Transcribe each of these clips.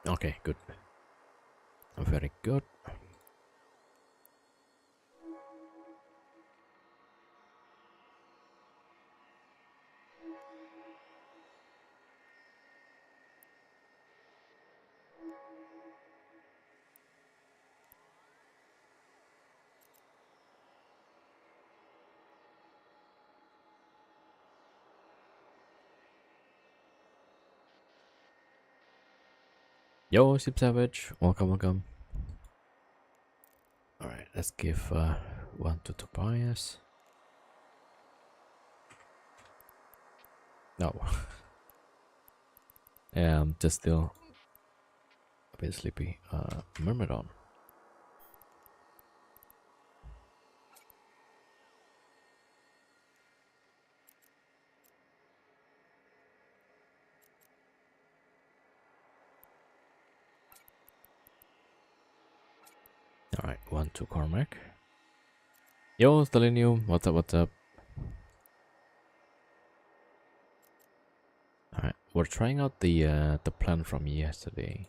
Okay, good. Very good. Yo, Sip Savage, welcome, welcome. Alright, let's give one to Tobias. No. Just still a bit sleepy. Myrmidon. Alright, one to Cormac. Yo, Stalinium, what's up, what's up? Alright, we're trying out the plan from yesterday.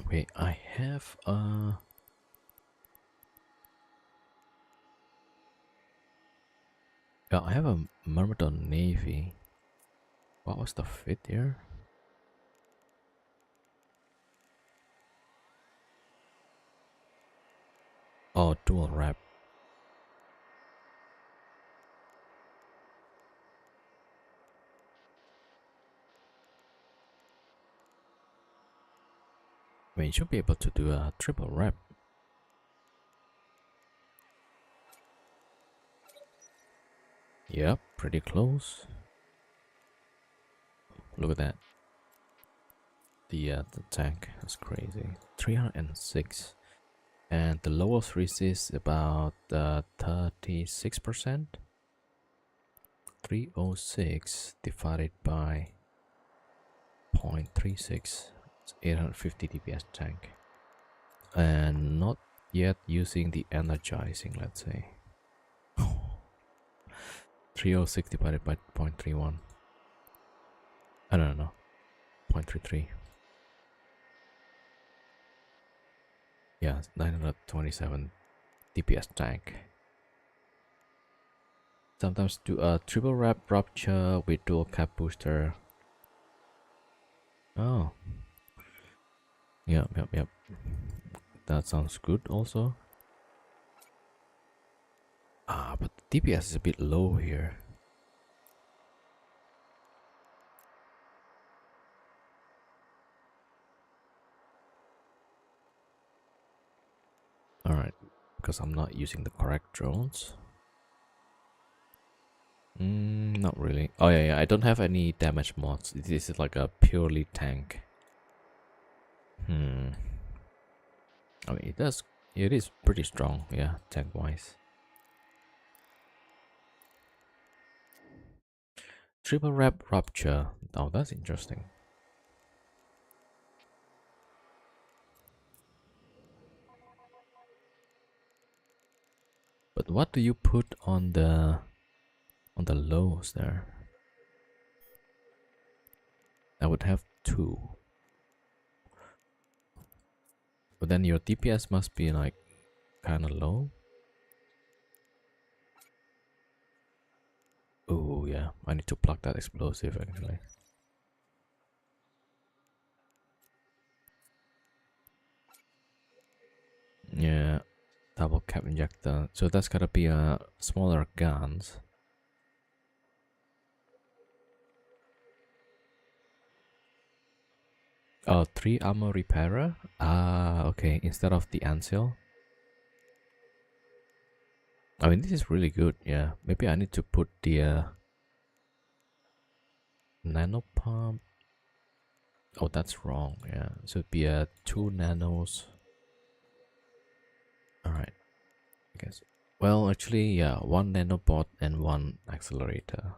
Okay, I have yeah, I have a Myrmidon Navy. What was the fit here? Oh, dual wrap. I mean, you should be able to do a triple wrap. Yep, pretty close. Look at that. The tank is crazy. 306, and the lowest resist about 36%. 306 divided by 0.36. It's 850 DPS tank, and not yet using the energizing. Let's say 306 divided by 0.31. I don't know. 0.33. Yeah, 927 DPS tank. Sometimes do a triple wrap rupture with dual cap booster. Oh. Yep. That sounds good also. But the DPS is a bit low here. Alright, because I'm not using the correct drones. Not really. Oh yeah, I don't have any damage mods. This is like a purely tank. I mean, it is pretty strong, yeah, tank wise. Triple wrap rupture. Oh, that's interesting. But what do you put on the lows there? I would have 2. But then your DPS must be like kind of low. Oh yeah, I need to plug that explosive actually. Yeah, double cap injector. So that's gotta be a smaller guns. Oh, 3 armor repairer. Ah, okay. Instead of the Ansil. I mean, this is really good. Yeah, maybe I need to put the nano pump. Oh, that's wrong. Yeah, so it'd be 2 nanos. All right. I guess Well, actually, yeah, one nanobot and one accelerator.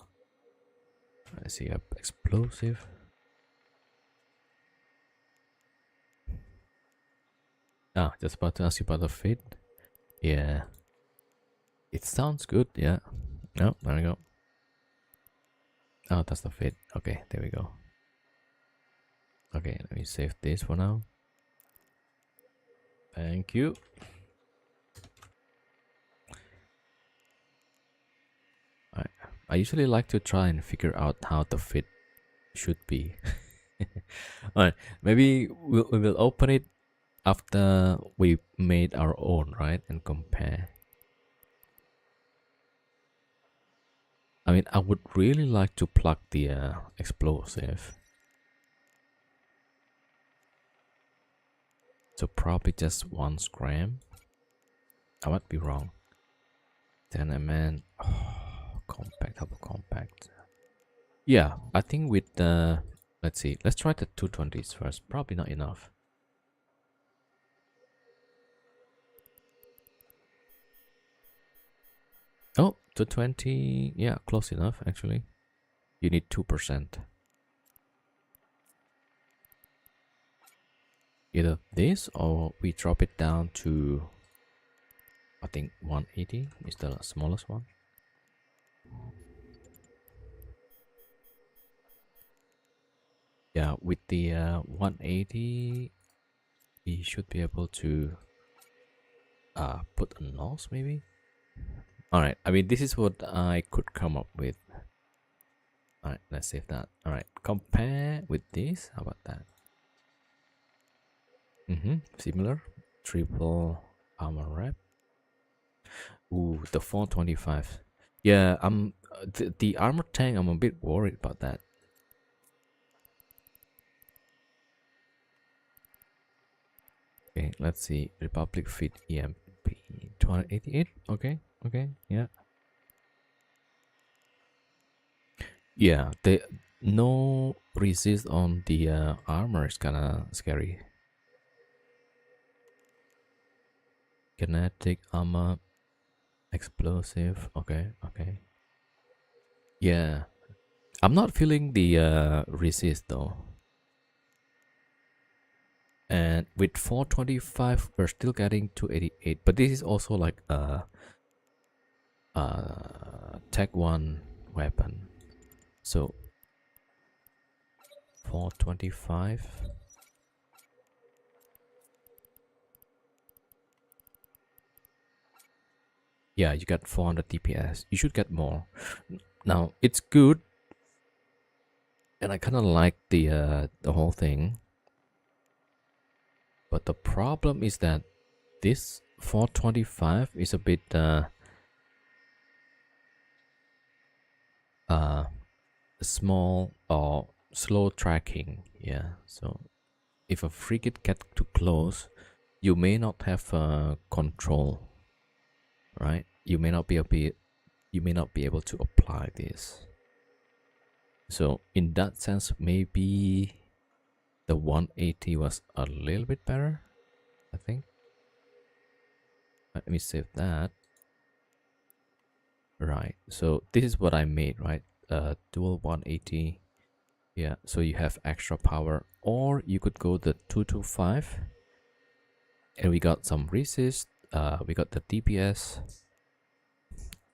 I see a explosive. Ah, just about to ask you about the fit. Yeah, it sounds good. Yeah. Oh, there we go. Oh, that's the fit. Okay, there we go. Okay, let me save this for now. Thank you. I usually like to try and figure out how the fit should be. Alright, maybe we will open it after we made our own, right? And compare. I mean, I would really like to plug the explosive. So probably just 1 gram. I might be wrong. Then I meant compact, how about compact? Yeah, I think with the let's see, let's try the 220s first. Probably not enough. Oh, 220, yeah, close enough actually. You need 2%. Either this or we drop it down to, I think 180 is the smallest one. Yeah, with the 180, we should be able to put a nose maybe. All right, I mean, this is what I could come up with. All right, let's save that. All right, compare with this. How about that? Similar. Triple armor wrap. Ooh, the 425. Yeah, the armor tank. I'm a bit worried about that. Okay, let's see. Republic Fit EMP 288. Okay, okay, yeah. Yeah, the no resist on the armor is kinda scary. Kinetic armor, explosive. Okay, okay. Yeah, I'm not feeling the resist though. And with 425, we're still getting 288. But this is also like a tech 1 weapon. So 425. Yeah, you got 400 DPS. You should get more. Now it's good, and I kind of like the whole thing. But the problem is that this 425 is a bit small or slow tracking. Yeah, so if a frigate gets too close, you may not have control, right? You may not be able to apply this. So in that sense, maybe the 180 was a little bit better, I think. Let me save that. Right, so this is what I made, right? Dual 180. Yeah, so you have extra power, or you could go the 225, and we got some resist. We got the DPS.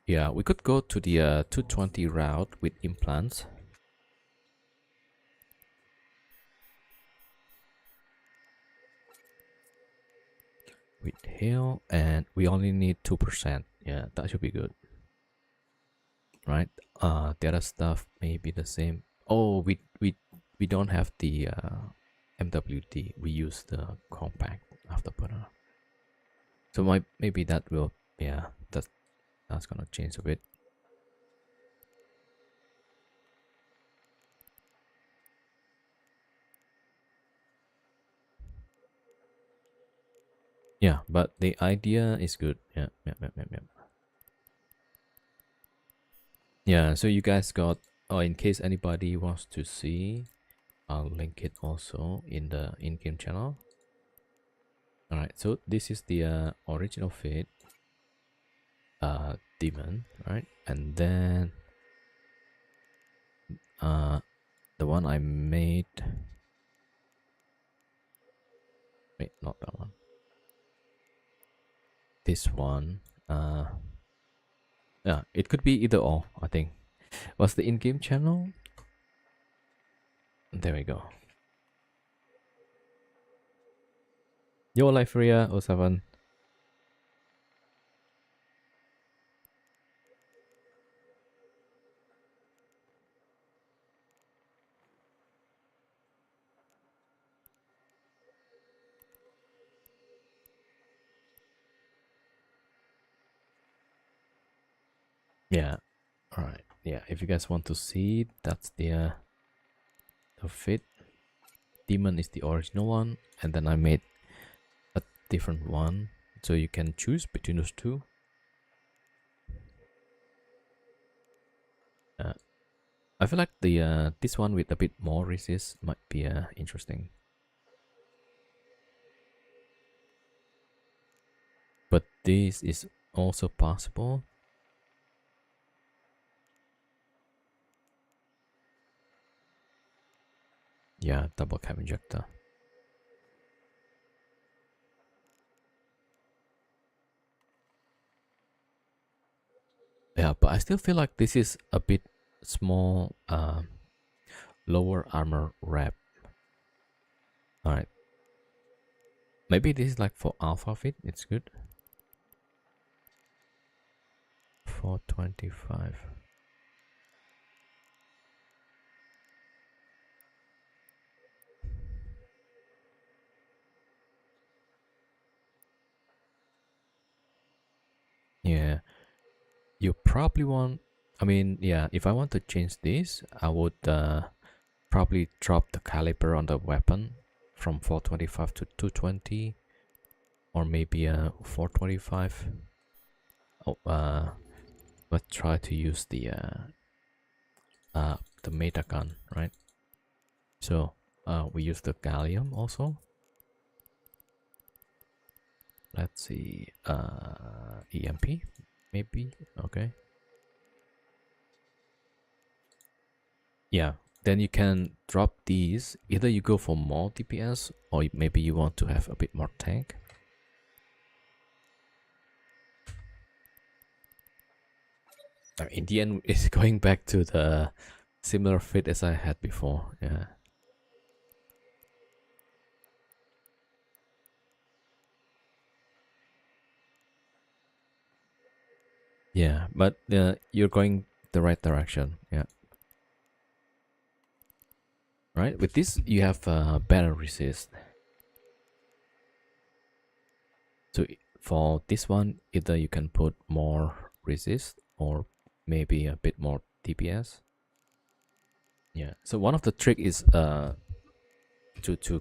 Yeah, we could go to the 220 route with implants. With hail, and we only need 2%. Yeah, that should be good. Right? The other stuff may be the same. Oh, we don't have the MWD. We use the compact afterburner. So maybe that will, yeah, that's gonna change a bit. Yeah, but the idea is good. Yeah, yeah, yeah, yeah, yeah. Yeah, so you guys got, in case anybody wants to see, I'll link it also in the in-game channel. All right, so this is the original fit. demon, right? And then the one I made, wait, not that one, this one, yeah, it could be either or, I think. What's the in-game channel? There we go. Yo, Liferia 07. Yeah, all right. Yeah, if you guys want to see, that's the fit. Demon is the original one, and then I made a different one, so you can choose between those two. I feel like the this one with a bit more resist might be interesting. But this is also possible. Yeah, double cap injector. Yeah, but I still feel like this is a bit small, lower armor wrap. Alright. Maybe this is like for alpha fit, it's good. 425. Yeah, you probably want, I mean, yeah, if I want to change this, I would probably drop the caliber on the weapon from 425 to 220, or maybe 425. Oh, let's try to use the meta gun, right? So we use the gallium also. Let's see, EMP maybe. Okay, yeah, then you can drop these. Either you go for more DPS, or maybe you want to have a bit more tank. In the end, it's going back to the similar fit as I had before. Yeah. Yeah, but you're going the right direction. Yeah. Right. With this, you have better resist. So for this one, either you can put more resist or maybe a bit more DPS. Yeah. So one of the trick is to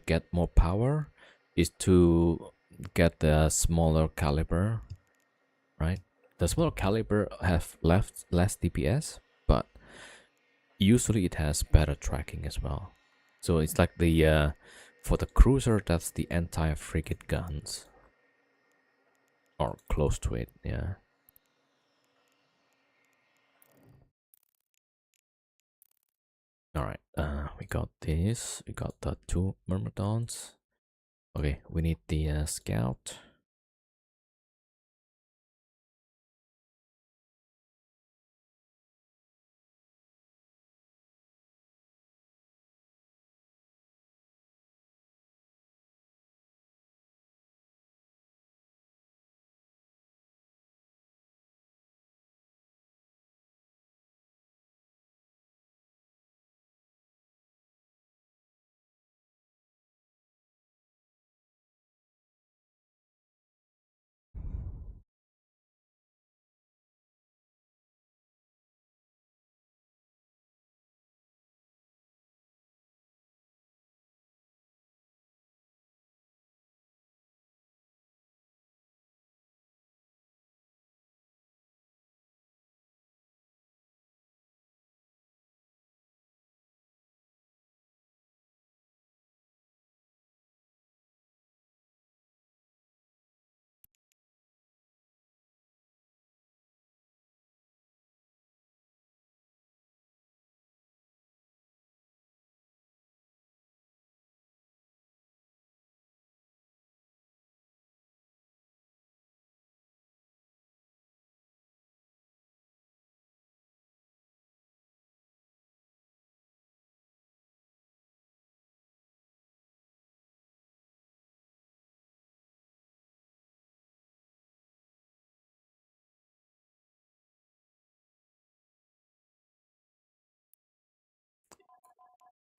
get more power is to get the smaller caliber, right? The smaller caliber have less DPS, but usually it has better tracking as well. So it's like the for the cruiser, that's the anti-frigate guns, or close to it. Yeah. All right. We got this. We got the two myrmidons. Okay, we need the scout.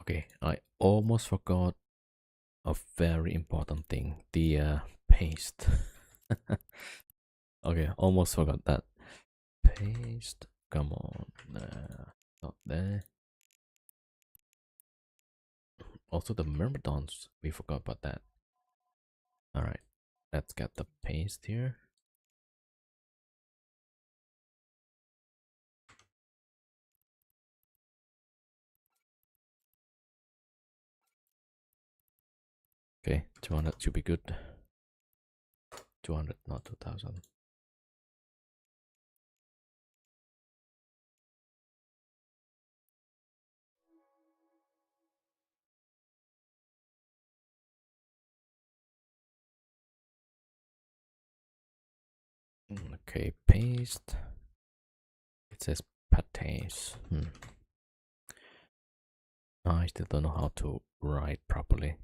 Okay, I almost forgot a very important thing, the paste. Okay, almost forgot that. Paste, come on, not there. Also the myrmidons, we forgot about that. All right, let's get the paste here. Okay, 200 should be good. 200, not 2000. Okay, paste. It says pates. I still don't know how to write properly.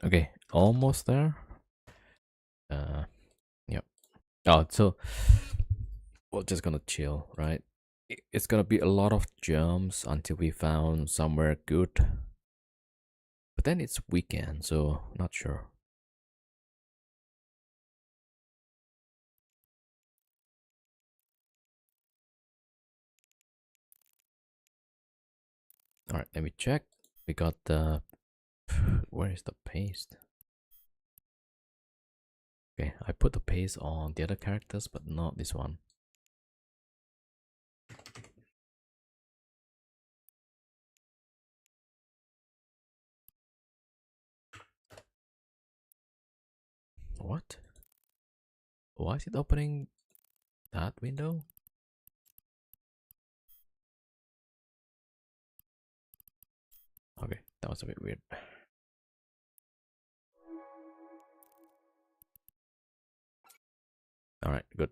Okay, almost there. Yep. Oh, so we're just gonna chill, right? It's gonna be a lot of jumps until we found somewhere good. But then it's weekend, so not sure. All right, let me check. We got the. Where is the paste? Okay, I put the paste on the other characters, but not this one. What? Why is it opening that window? Okay, that was a bit weird. All right, good.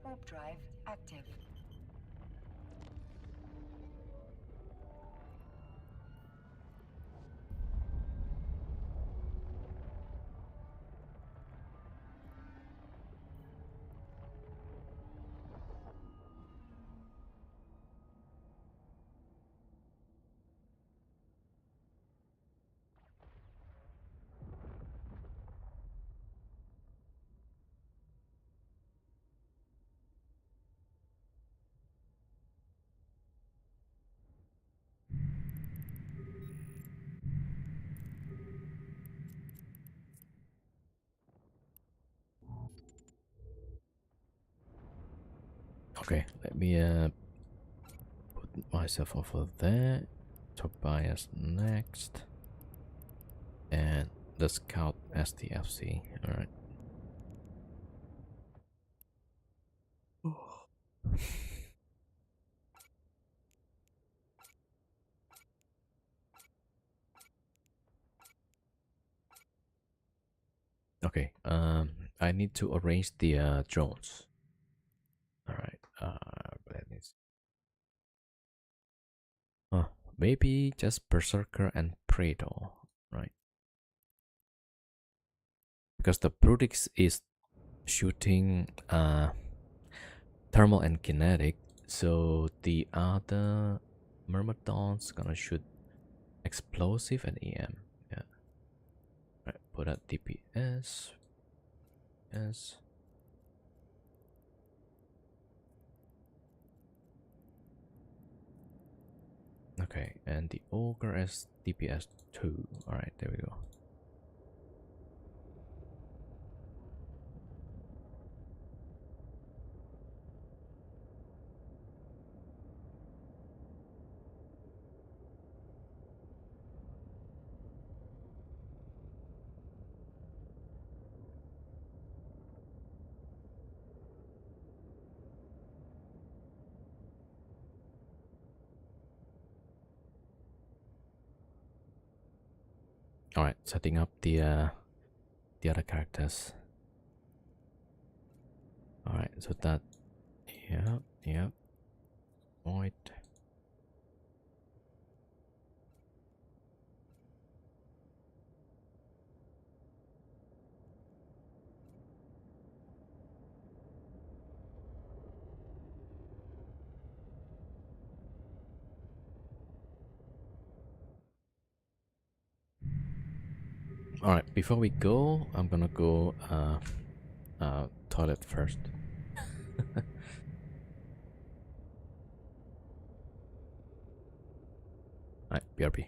Warp drive active. Okay, let me put myself over there. Tobias next, and the scout STFC. All right. Okay. I need to arrange the drones. All right. Let me. Maybe just Berserker and Predator, right? Because the Brutix is shooting thermal and kinetic, so the other Myrmidon's gonna shoot explosive and EM. Yeah. Right. Put at DPS. Yes. Okay, and the ogre is DPS 2. Alright, there we go. Alright, setting up the other characters. Alright, so that, yeah, void. Alright, before we go, I'm gonna go toilet first. Alright, BRB.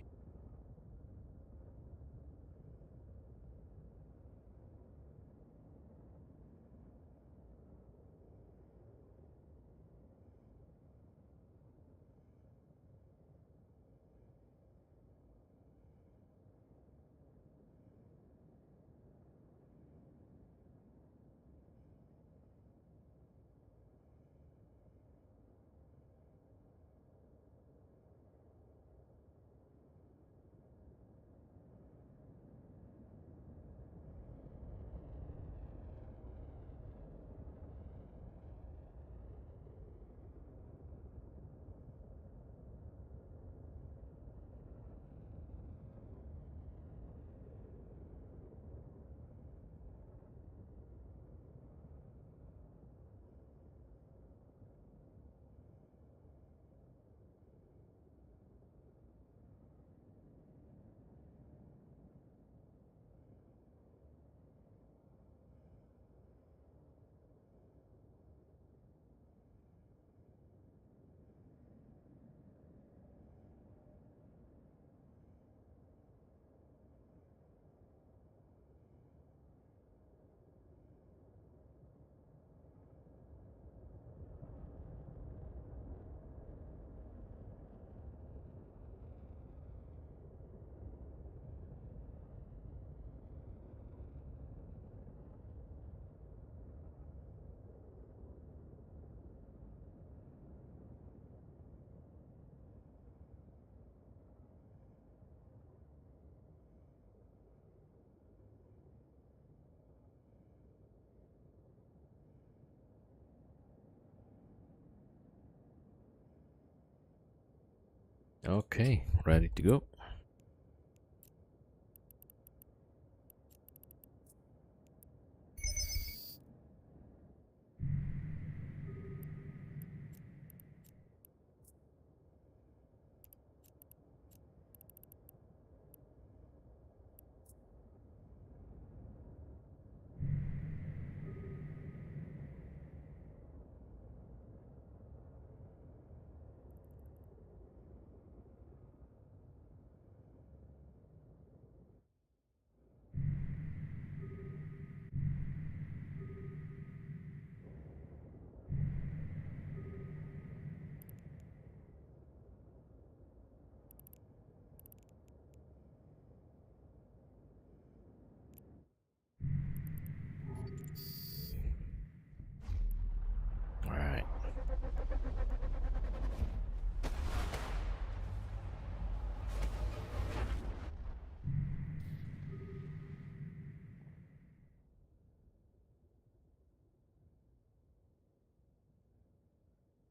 Okay, ready to go. Alright.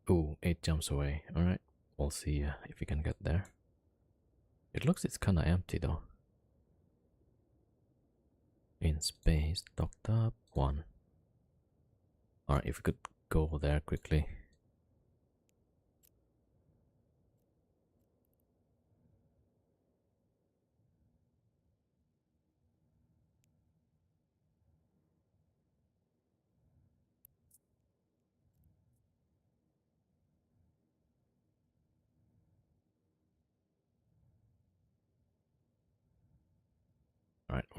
Ooh, 8 jumps away. Alright, we'll see if we can get there. It looks it's kinda empty though. In space, docked up, 1. Alright, if we could go there quickly.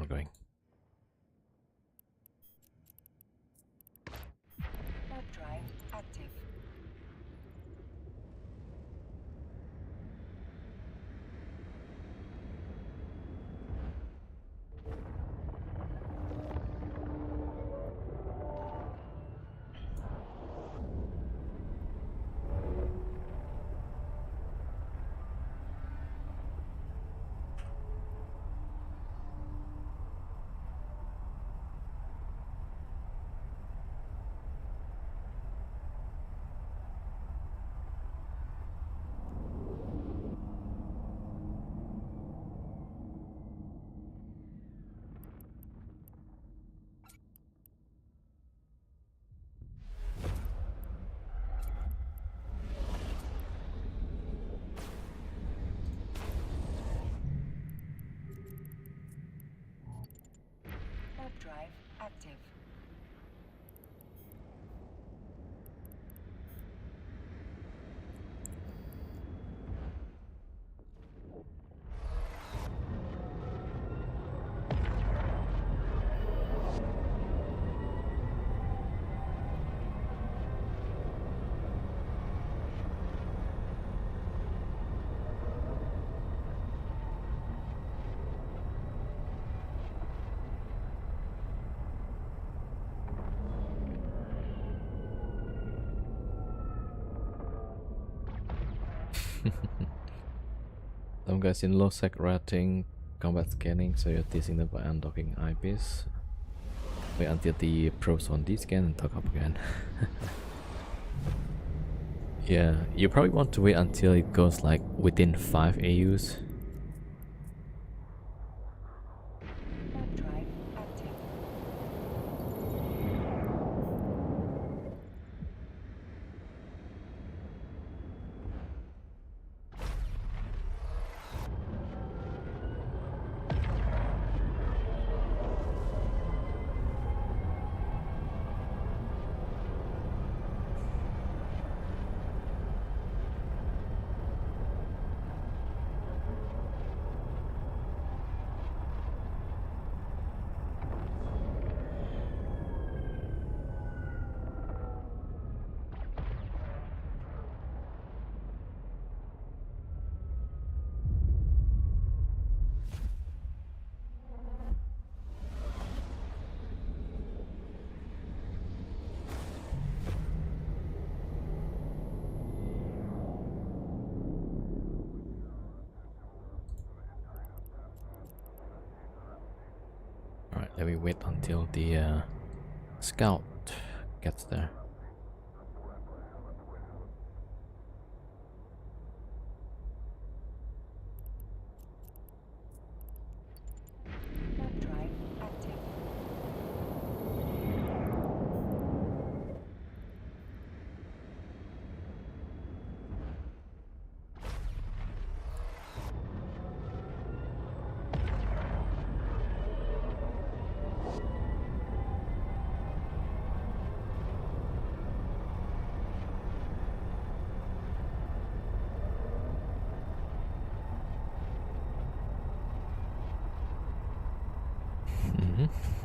not going. Warp drive active. Warp drive active. Some guys in low sec rating, combat scanning, so you're teasing them by undocking eyepiece. Wait until the probes on D scan and talk up again. Yeah, you probably want to wait until it goes like within 5 AUs. Warp drive active. Alright, let me wait until the scout gets there. Warp drive active.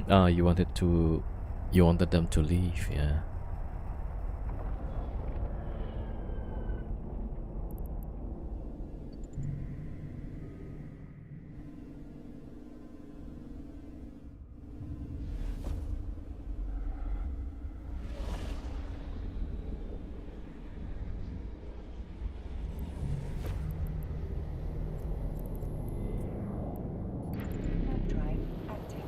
Ah, you wanted them to leave, yeah. Warp drive active.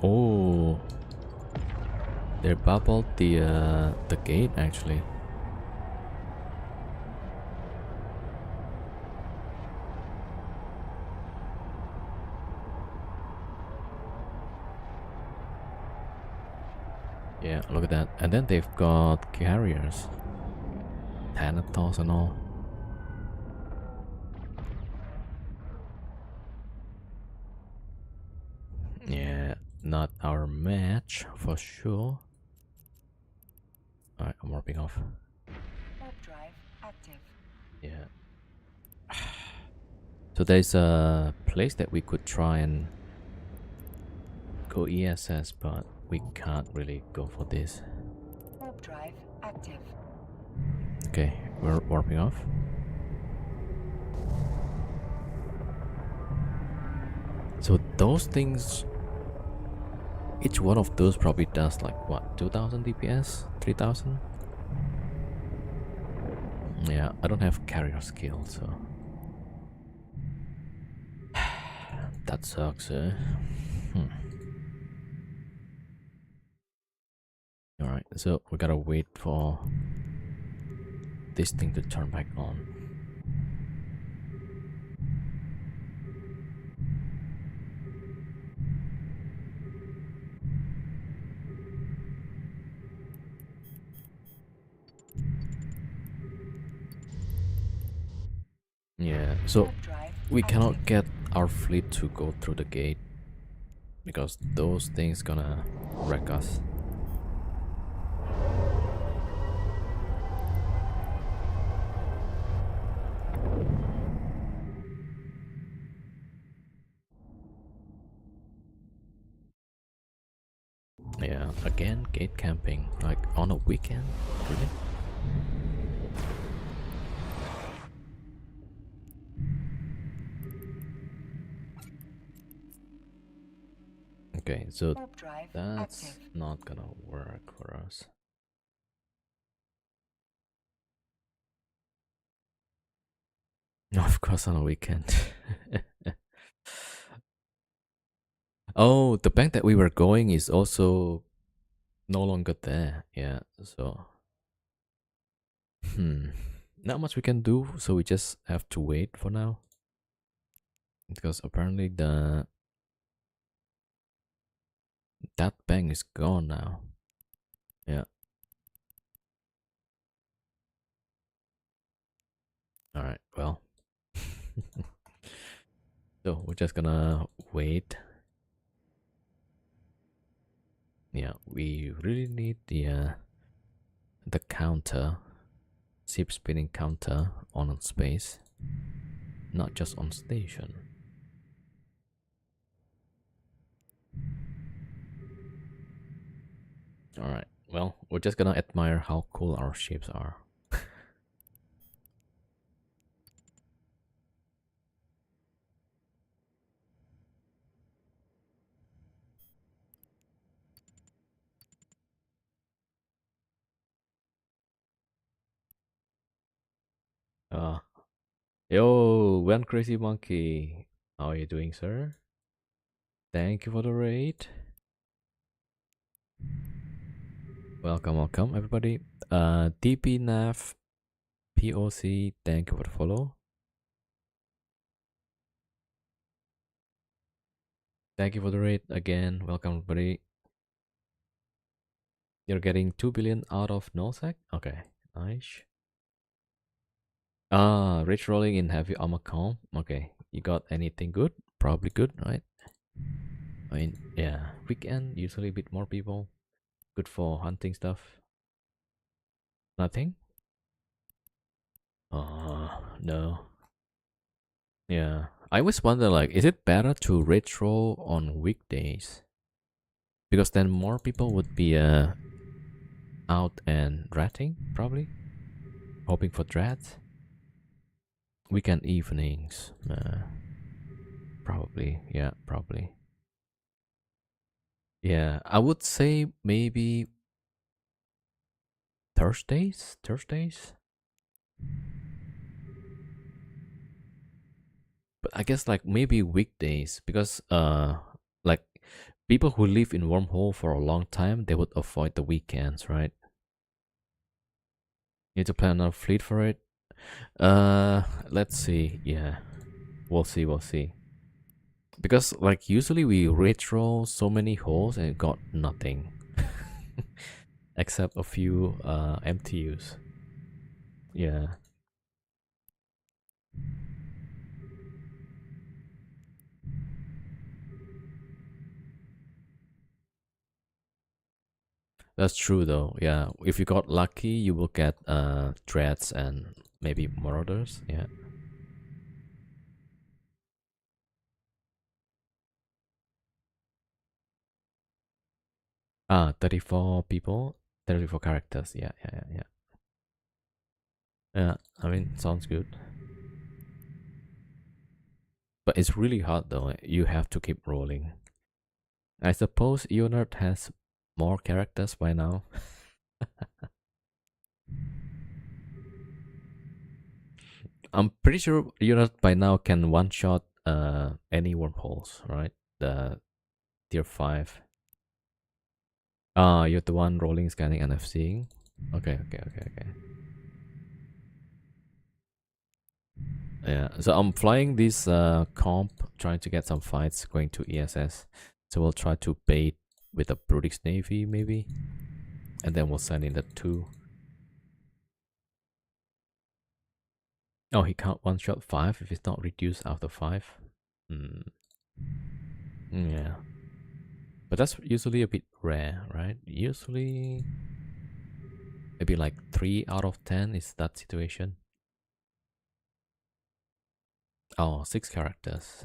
Oh, they bubbled the gate actually. Yeah, look at that. And then they've got carriers, Thanatos and all. Yeah, not our match for sure. Alright, I'm warping off. Warp drive active. Yeah. So there's a place that we could try and go ESS, but we can't really go for this. Warp drive active. Okay, we're warping off. So those things, each one of those probably does like what, 2000 DPS? 3000? Yeah, I don't have carrier skill, so that sucks, eh? Alright, so we gotta wait for this thing to turn back on. Yeah, so Warp drive we active. cannot get our fleet to go through the gate because those things gonna wreck us. Yeah, again, gate camping, like on a weekend, really? Okay, so Warp drive that's active. not gonna work for us. Of course, on a weekend. Oh, the bank that we were going is also no longer there. Yeah, so not much we can do. So we just have to wait for now because apparently that bank is gone now. Yeah. All right. Well, so we're just gonna wait. Yeah, we really need the counter, ship spinning counter on space, not just on station. All right. Well, we're just gonna admire how cool our ships are. Uh, Yo, one crazy monkey. How are you doing, sir? Thank you for the raid. Welcome, welcome, everybody. DPNAF POC, thank you for the follow. Thank you for the raid again. Welcome, everybody. You're getting 2 billion out of nullsec? Okay, nice. Rich rolling in heavy armor comp. Okay, you got anything good? Probably good, right? I mean, yeah, weekend, usually a bit more people. Good for hunting stuff. Nothing? No. Yeah. I always wonder, like, is it better to rich roll on weekdays? Because then more people would be out and ratting, probably. Hoping for drats. Weekend evenings. Probably. Yeah, probably. Yeah, I would say maybe Thursdays. Thursdays. But I guess like maybe weekdays because like people who live in wormhole for a long time they would avoid the weekends, right? You need to plan a fleet for it. Let's see. Yeah, we'll see. We'll see. Because like usually we retro so many holes and got nothing, except a few MTUs. Yeah. That's true though. Yeah, if you got lucky, you will get dreads and maybe marauders. Yeah. Ah, 34 people, 34 characters. Yeah, yeah, yeah, yeah. Yeah, I mean, sounds good. But it's really hard though. You have to keep rolling. I suppose Unert has more characters by now. I'm pretty sure Unert by now can one shot any wormholes, right? The tier 5. Ah, you're the one rolling, scanning, and FCing. Okay, okay, okay, okay. Yeah, so I'm flying this comp, trying to get some fights, going to ESS. So we'll try to bait with a Brutish Navy, maybe. And then we'll send in the 2. Oh, he can't one-shot 5 if it's not reduced after 5. Hmm. Yeah. But that's usually a bit rare, right? Usually maybe like 3 out of 10 is that situation. Oh, 6 characters.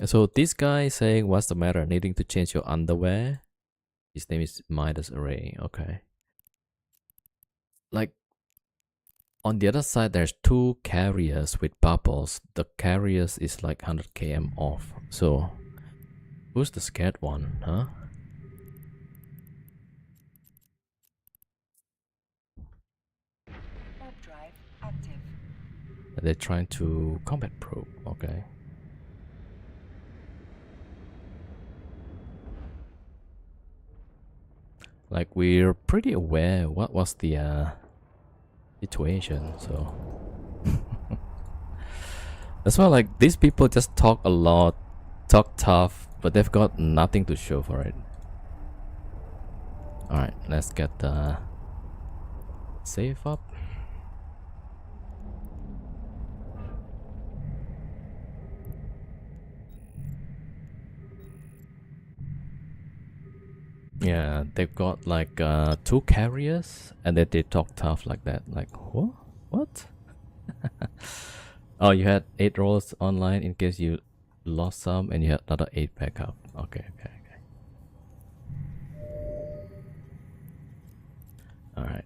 So this guy is saying, what's the matter? Needing to change your underwear? His name is Midas Array. Okay. Like on the other side, there's 2 carriers with bubbles. The carriers is like 100 km off. So who's the scared one, huh? Warp drive active. They're trying to combat probe. Okay. Like we're pretty aware what was the situation, so that's why like these people just talk a lot, talk tough, but they've got nothing to show for it. All right, let's get the save up. Yeah, they've got like 2 carriers, and then they talk tough like that. Like what? What? Oh, you had 8 rolls online in case you lost some, and you had another 8 backup. Okay, okay, okay. All right.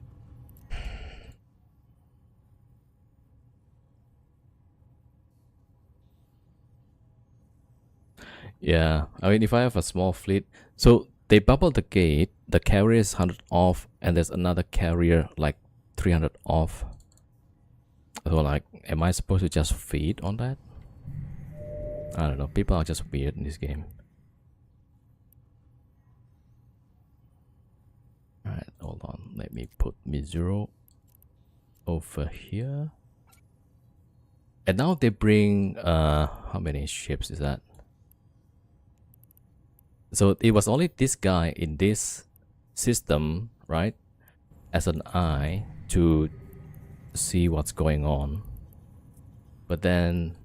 Yeah, I mean, if I have a small fleet, so they bubble the gate, the carrier is 100 off, and there's another carrier like 300 off. So, like, am I supposed to just feed on that? I don't know. People are just weird in this game. Alright, hold on. Let me put Mizuro over here. And now they bring, how many ships is that? So it was only this guy in this system, right? As an eye to see what's going on. But then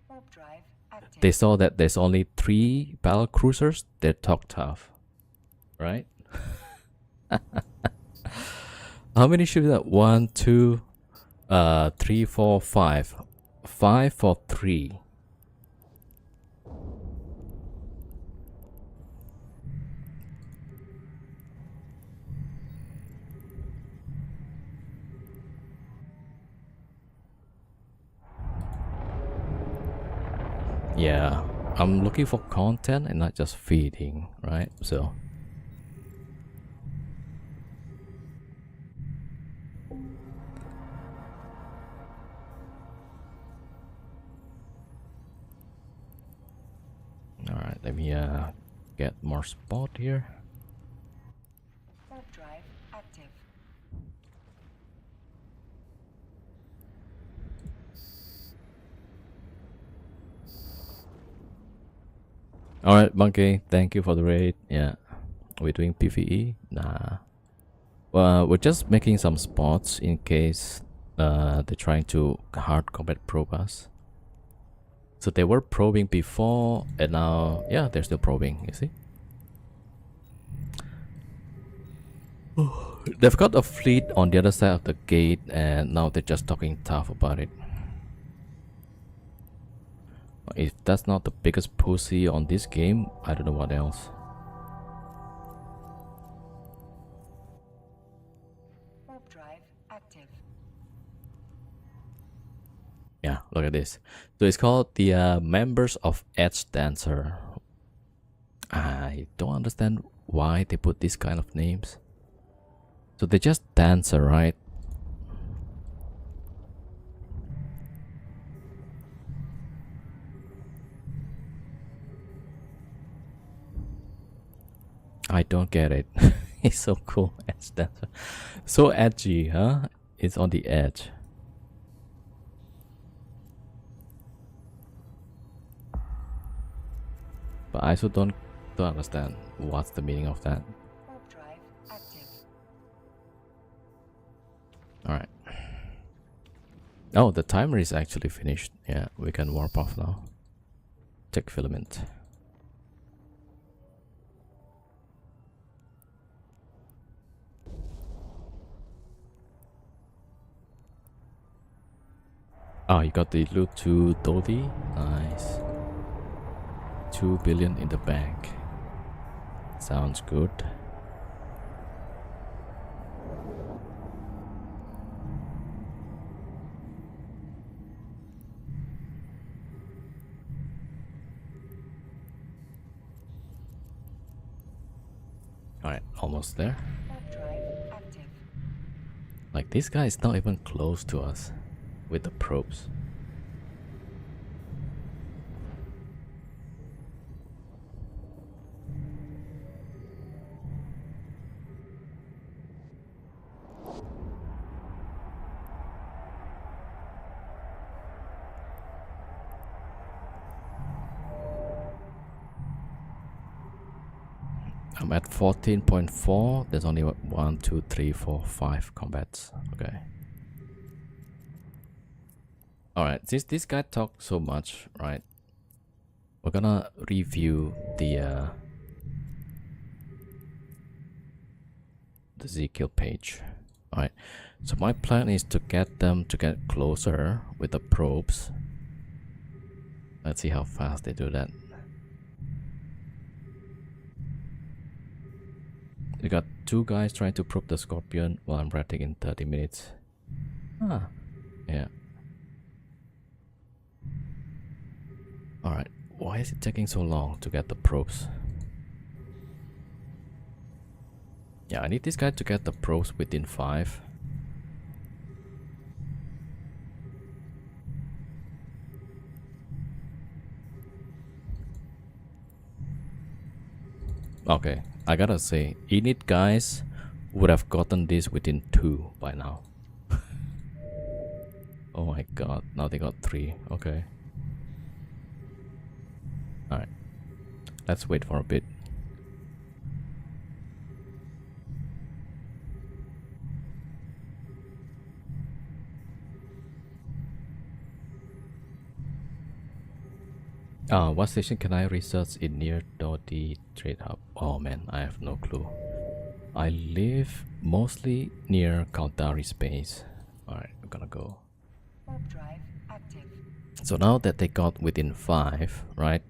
Warp drive active. they saw that there's only 3 battle cruisers. They talk tough, right? How many ships is that? 1, 2, 3, 4, 5. 5 for 3. Yeah, I'm looking for content and not just feeding, right? So all right, let me get more spot here. Warp drive active. All right, Monkey, thank you for the raid. Yeah, we're doing PvE. Nah, We're just making some spots in case they're trying to hard combat probe us. So they were probing before, and now, yeah, they're still probing, you see? They've got a fleet on the other side of the gate, and now they're just talking tough about it. If that's not the biggest pussy on this game, I don't know what else. Warp drive active. Yeah, look at this. So it's called the members of Edge Dancer. I don't understand why they put these kind of names. So they just dancer, right? I don't get it. It's so cool, Edge Dancer. So edgy, huh? It's on the edge. But I also don't understand what's the meaning of that. Warp drive active. Alright. Oh, the timer is actually finished. Yeah, we can warp off now. Check filament. Oh, you got the loot to Dodi. Nice. 2 billion in the bank. Sounds good. Alright, almost there. Warp drive active. Like, this guy is not even close to us with the probes. I'm at 14.4. There's only 1, 2, 3, 4, 5 combats. Okay. Alright, since this guy talked so much, right? We're gonna review the Ezekiel page. Alright. So my plan is to get them to get closer with the probes. Let's see how fast they do that. We got 2 guys trying to probe the Scorpion while I'm writing in 30 minutes. Ah, yeah. Alright, why is it taking so long to get the probes? Yeah, I need this guy to get the probes within 5. Okay, I gotta say, Enid guys would have gotten this within 2 by now. Oh my god, now they got 3. Okay. Alright. Let's wait for a bit. What station can I research in near Dodi Trade Hub? Oh man, I have no clue. I live mostly near Kaldari space. Alright, I'm gonna go. Warp drive active. So now that they got within 5, right?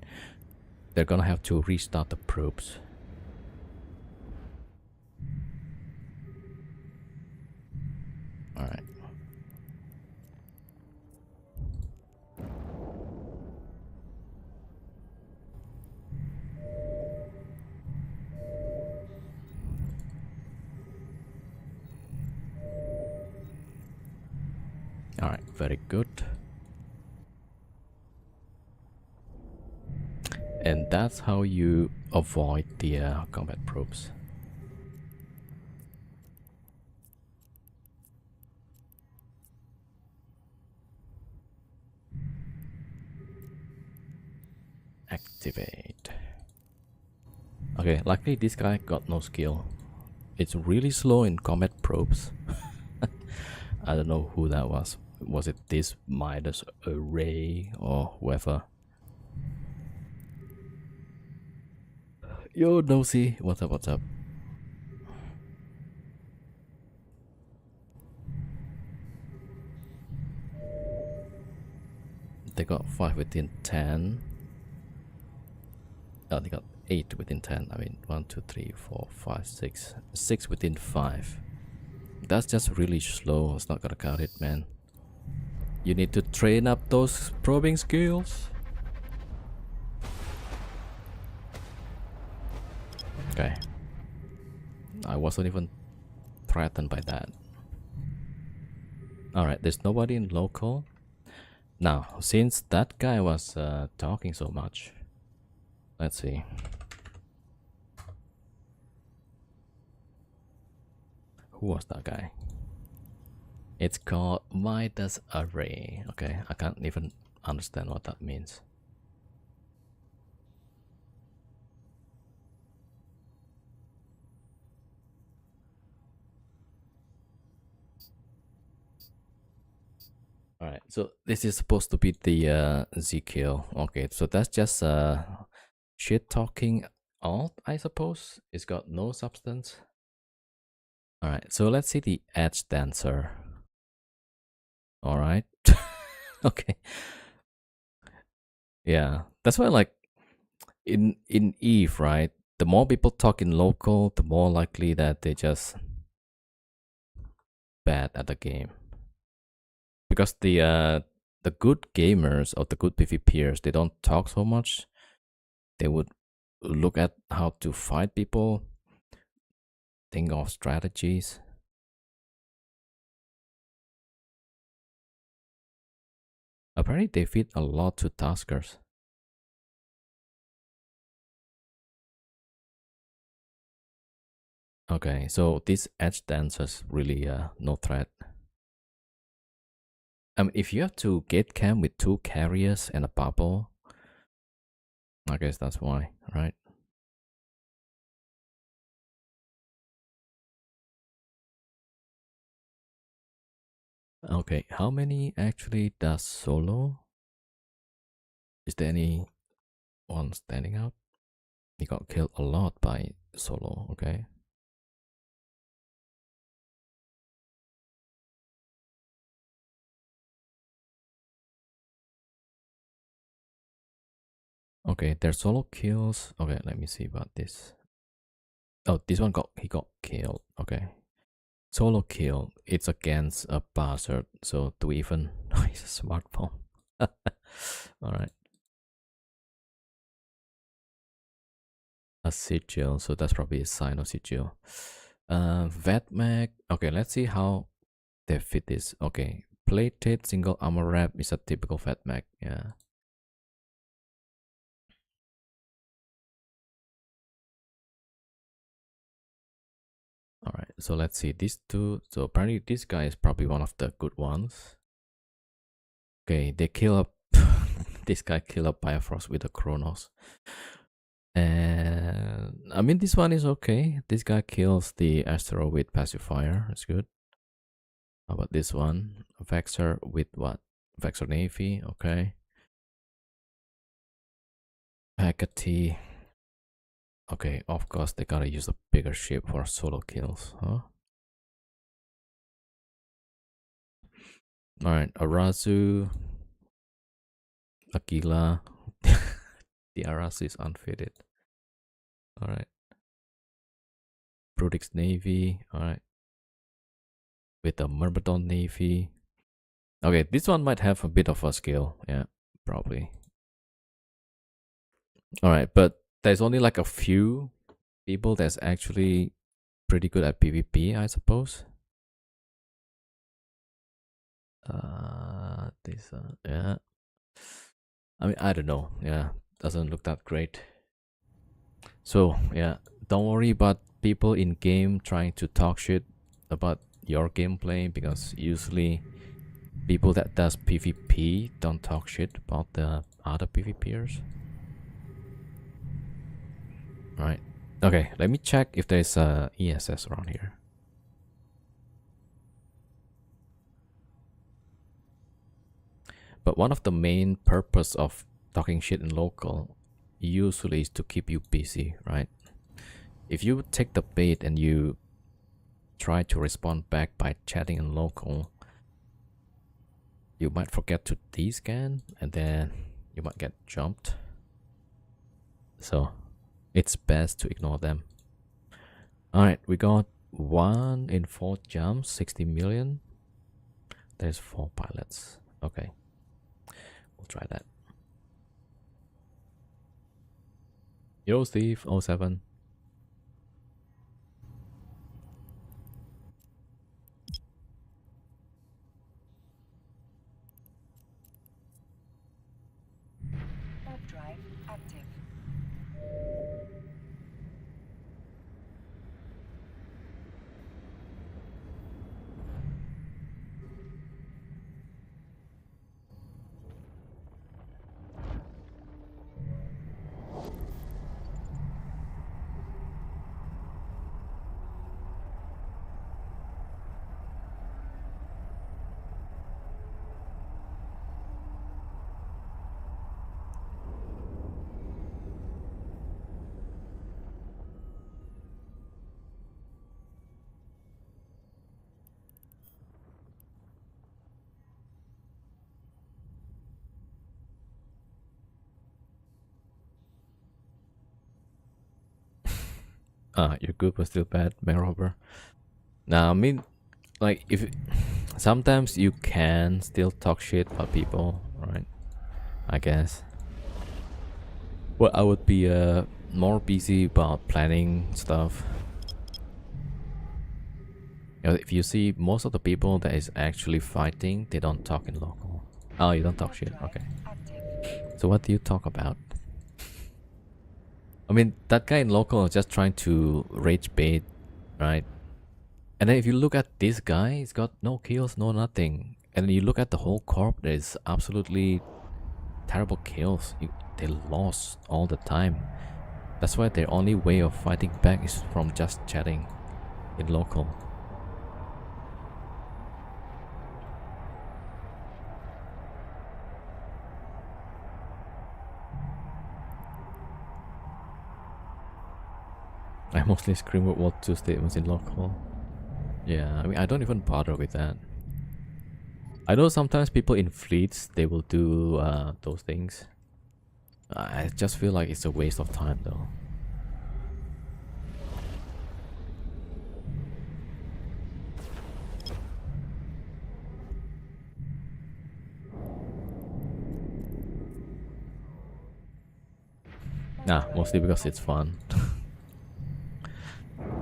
They're gonna have to restart the probes. Alright. Alright, very good. And that's how you avoid the combat probes. Activate. Okay, luckily this guy got no skill. It's really slow in combat probes. I don't know who that was. Was it this Midas Array or whoever? Yo, Nosy, what's up? What's up? They got 5 within 10. Oh, they got 8 within 10. I mean, 1, 2, 3, 4, 5, 6. 6 within 5. That's just really slow. It's not gonna cut it, man. You need to train up those probing skills. Okay. I wasn't even threatened by that. Alright, there's nobody in local. Now, since that guy was talking so much, let's see. Who was that guy? It's called Midas Array. Okay, I can't even understand what that means. Alright, so this is supposed to be the Z-kill. Okay, so that's just shit talking alt, I suppose. It's got no substance. Alright, so let's see the edge dancer. Alright. Okay. Yeah. That's why, like, in Eve, right? The more people talk in local, the more likely that they just bad at the game. Because the good gamers or the good PvPers, they don't talk so much. They would look at how to fight people, think of strategies. Apparently they feed a lot to taskers. Okay, so this edge dancers really no threat. If you have to gate camp with 2 carriers and a bubble, I guess that's why, right? Okay, how many actually does solo? Is there any one standing out? He got killed a lot by solo, okay? Okay, their solo kills. Okay, let me see about this. Oh, this one he got killed. Okay. Solo kill. It's against a bastard. So do we even he's a smartphone. Alright. A sigil, so that's probably a sign of sigil. Vetmag. Okay, let's see how they fit this. Okay. Plated single armor wrap is a typical Vetmag. Yeah. Alright, so let's see these two. So apparently this guy is probably one of the good ones. Okay, they kill up this guy kill up Bifrost with a Chronos. And I mean this one is okay. This guy kills the Astro with pacifier. That's good. How about this one? Vexor with what? Vexor Navy, okay. Hecate. Okay, of course they gotta use a bigger ship for solo kills, huh? Alright, Arazu, Aquila. The Arazu is unfitted. Alright. Brutix Navy, alright. With the Myrmidon Navy. Okay, this one might have a bit of a skill, yeah, probably. Alright, but there's only like a few people that's actually pretty good at PvP, I suppose. This, yeah. I mean, I don't know. Yeah, doesn't look that great. So, yeah, don't worry about people in game trying to talk shit about your gameplay because usually people that does PvP don't talk shit about the other PvPers. Right. Okay, let me check if there's a ESS around here. But one of the main purpose of talking shit in local usually is to keep you busy, right? If you take the bait and you try to respond back by chatting in local, you might forget to descan and then you might get jumped. So it's best to ignore them. Alright, we got 1 in 4 jumps, 60 million. There's 4 pilots. Okay, we'll try that. Yo, Steve, 07. Warp drive active. Your group was still bad, Marover. Now, I mean, like, if sometimes you can still talk shit about people, right? I guess. Well, I would be more busy about planning stuff. You know, if you see most of the people that is actually fighting, they don't talk in local. Oh, you don't talk shit. Okay. So what do you talk about? I mean, that guy in local is just trying to rage bait, right? And then if you look at this guy, he's got no kills, no nothing. And you look at the whole corp, there's absolutely terrible kills. They lost all the time. That's why their only way of fighting back is from just chatting in local. I mostly scream with World 2 statements in local. Yeah, I mean, I don't even bother with that. I know sometimes people in fleets, they will do those things. I just feel like it's a waste of time though. Nah, mostly because it's fun.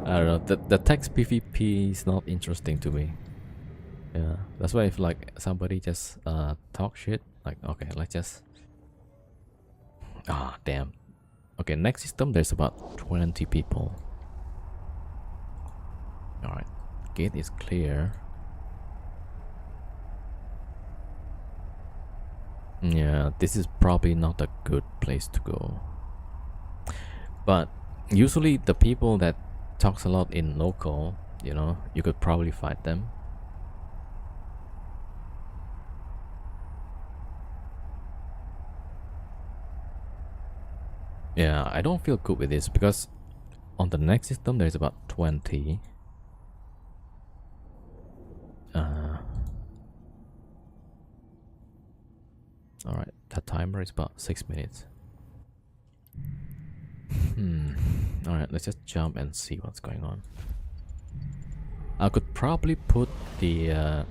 I don't know, the text PvP is not interesting to me. Yeah, that's why if like somebody just talk shit, like okay, let's just damn. Okay, next system there's about 20 people. Alright. Gate is clear. Yeah, this is probably not a good place to go. But usually the people that talks a lot in local, you know, you could probably fight them. Yeah, I don't feel good with this because on the next system there's about 20. Alright, that timer is about 6 minutes. Alright, let's just jump and see what's going on. I could probably put the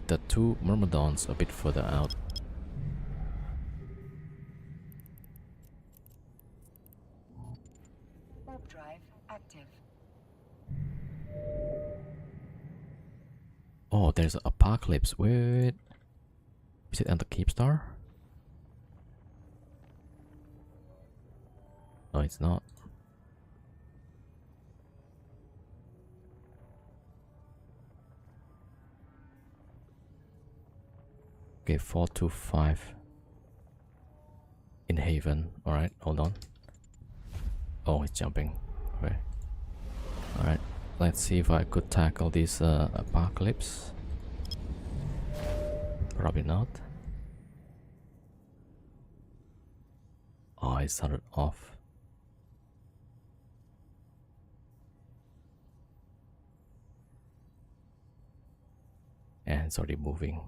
2 myrmidons a bit further out. Warp drive active. Oh, there's an apocalypse. Wait. Is it on the Keepstar? No, it's not. Okay, 425 in Haven. Alright, hold on. Oh, it's jumping. Okay. Alright. Let's see if I could tackle this apocalypse. Probably not. Oh, it started off. And it's already moving.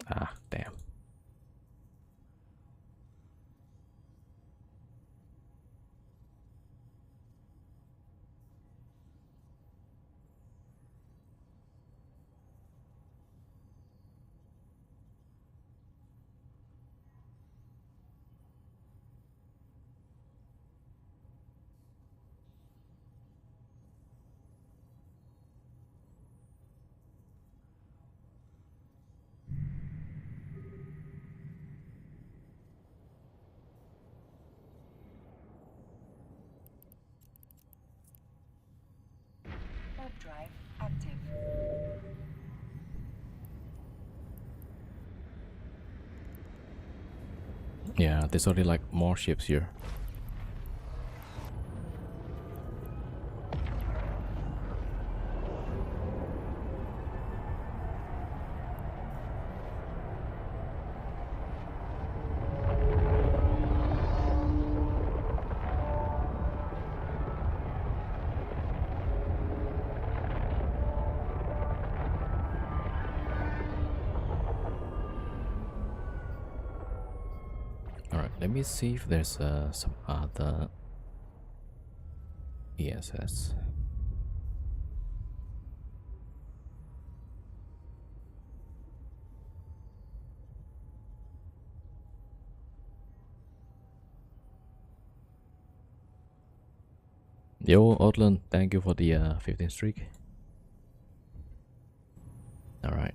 Ah, damn. Warp drive active. Yeah, there's already like more ships here. Alright, let me see if there's some other ESS. Yo, Outland, thank you for the 15 streak. Alright.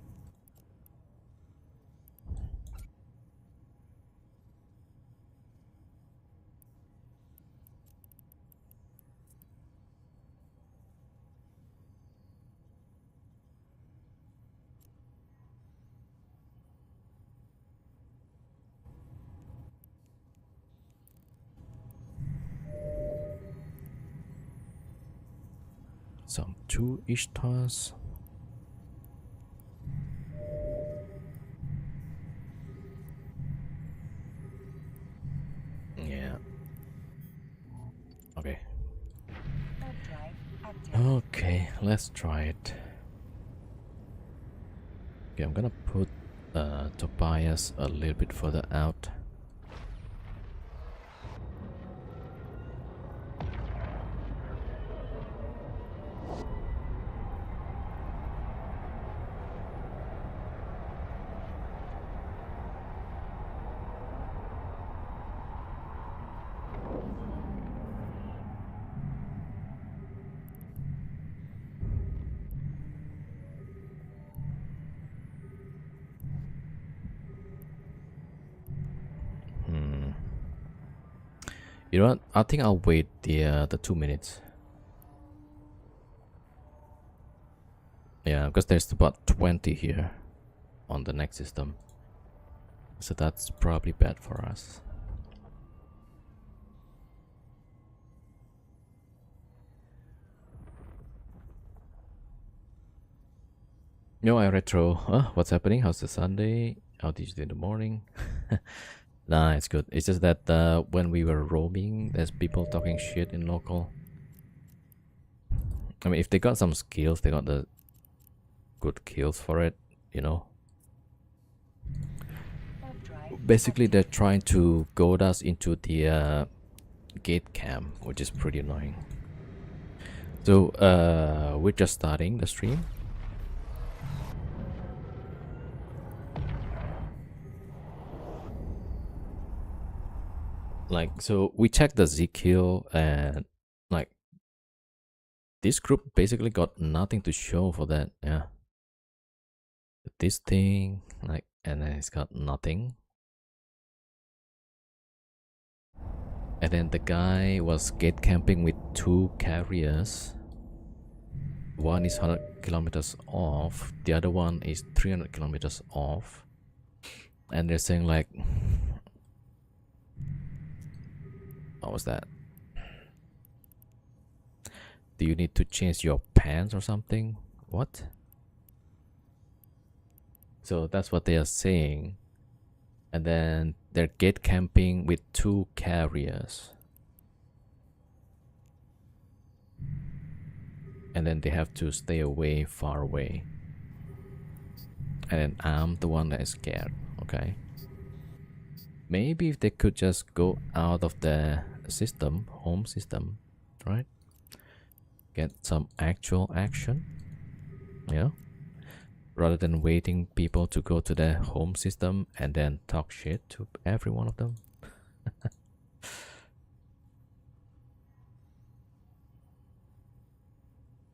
Some 2 Ishtars. Yeah. Okay. Warp drive active. Okay, let's try it. Okay, I'm gonna put Tobias a little bit further out. You know what? I think I'll wait the 2 minutes. Yeah, because there's about 20 here on the next system. So that's probably bad for us. Yo, I retro. What's happening? How's the Sunday? How did you do in the morning? Nah, it's good. It's just that when we were roaming, there's people talking shit in local. I mean, if they got some skills, they got the good kills for it, you know. Warp drive Basically, they're active. trying to goad us into the gate cam, which is pretty annoying. So, we're just starting the stream. Like, so we checked the Z kill, and like this group basically got nothing to show for that. Yeah, this thing, like, and then it's got nothing. And then the guy was gate camping with 2 carriers. one is 100 kilometers off, the other one is 300 kilometers off, and they're saying like, what was that? Do you need to change your pants or something? What? So that's what they are saying. And then they're gate camping with 2 carriers. And then they have to stay away, far away. And then I'm the one that is scared, okay? Maybe if they could just go out of the system, home system, right? Get some actual action, you know? Rather than waiting people to go to the home system and then talk shit to every one of them.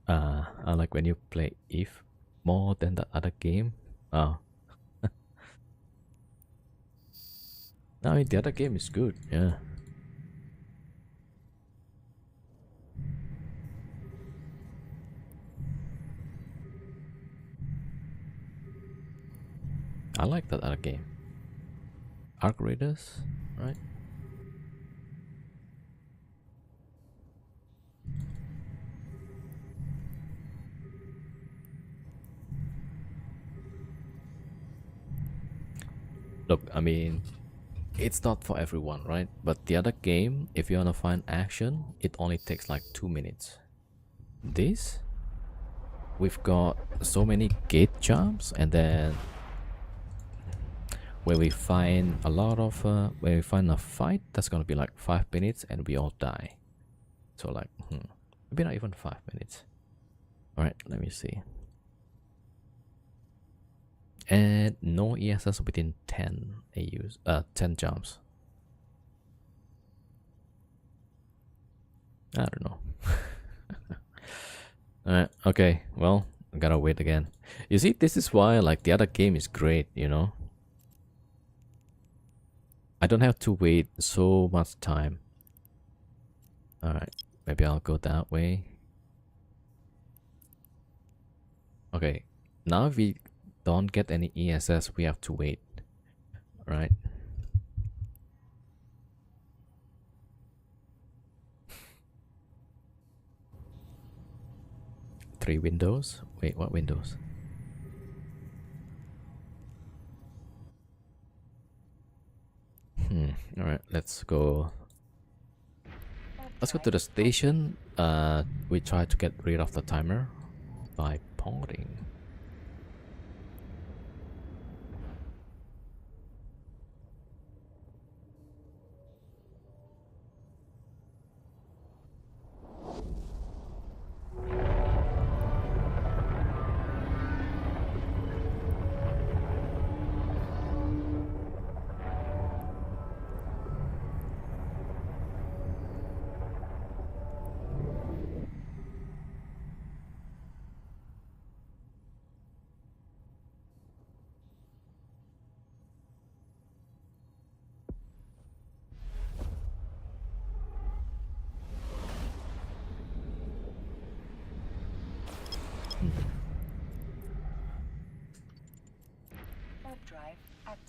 I like when you play If more than the other game. Oh. I mean, the other game is good, yeah. I like that other game. Arc Raiders, right? Look, I mean, it's not for everyone, right? But the other game, if you wanna find action, it only takes like 2 minutes. This, we've got so many gate jumps, and then when we find a lot of, when we find a fight, that's gonna be like 5 minutes, and we all die. So like, maybe not even 5 minutes. All right, let me see. And no ESS within 10 AUs, 10 jumps. I don't know. Alright, okay, well, I gotta wait again. You see, this is why like the other game is great, you know? I don't have to wait so much time. Alright, maybe I'll go that way. Okay, now if we don't get any ESS, we have to wait. Right? Three windows? Wait, what windows? Alright, let's go. Let's go to the station. We try to get rid of the timer by porting.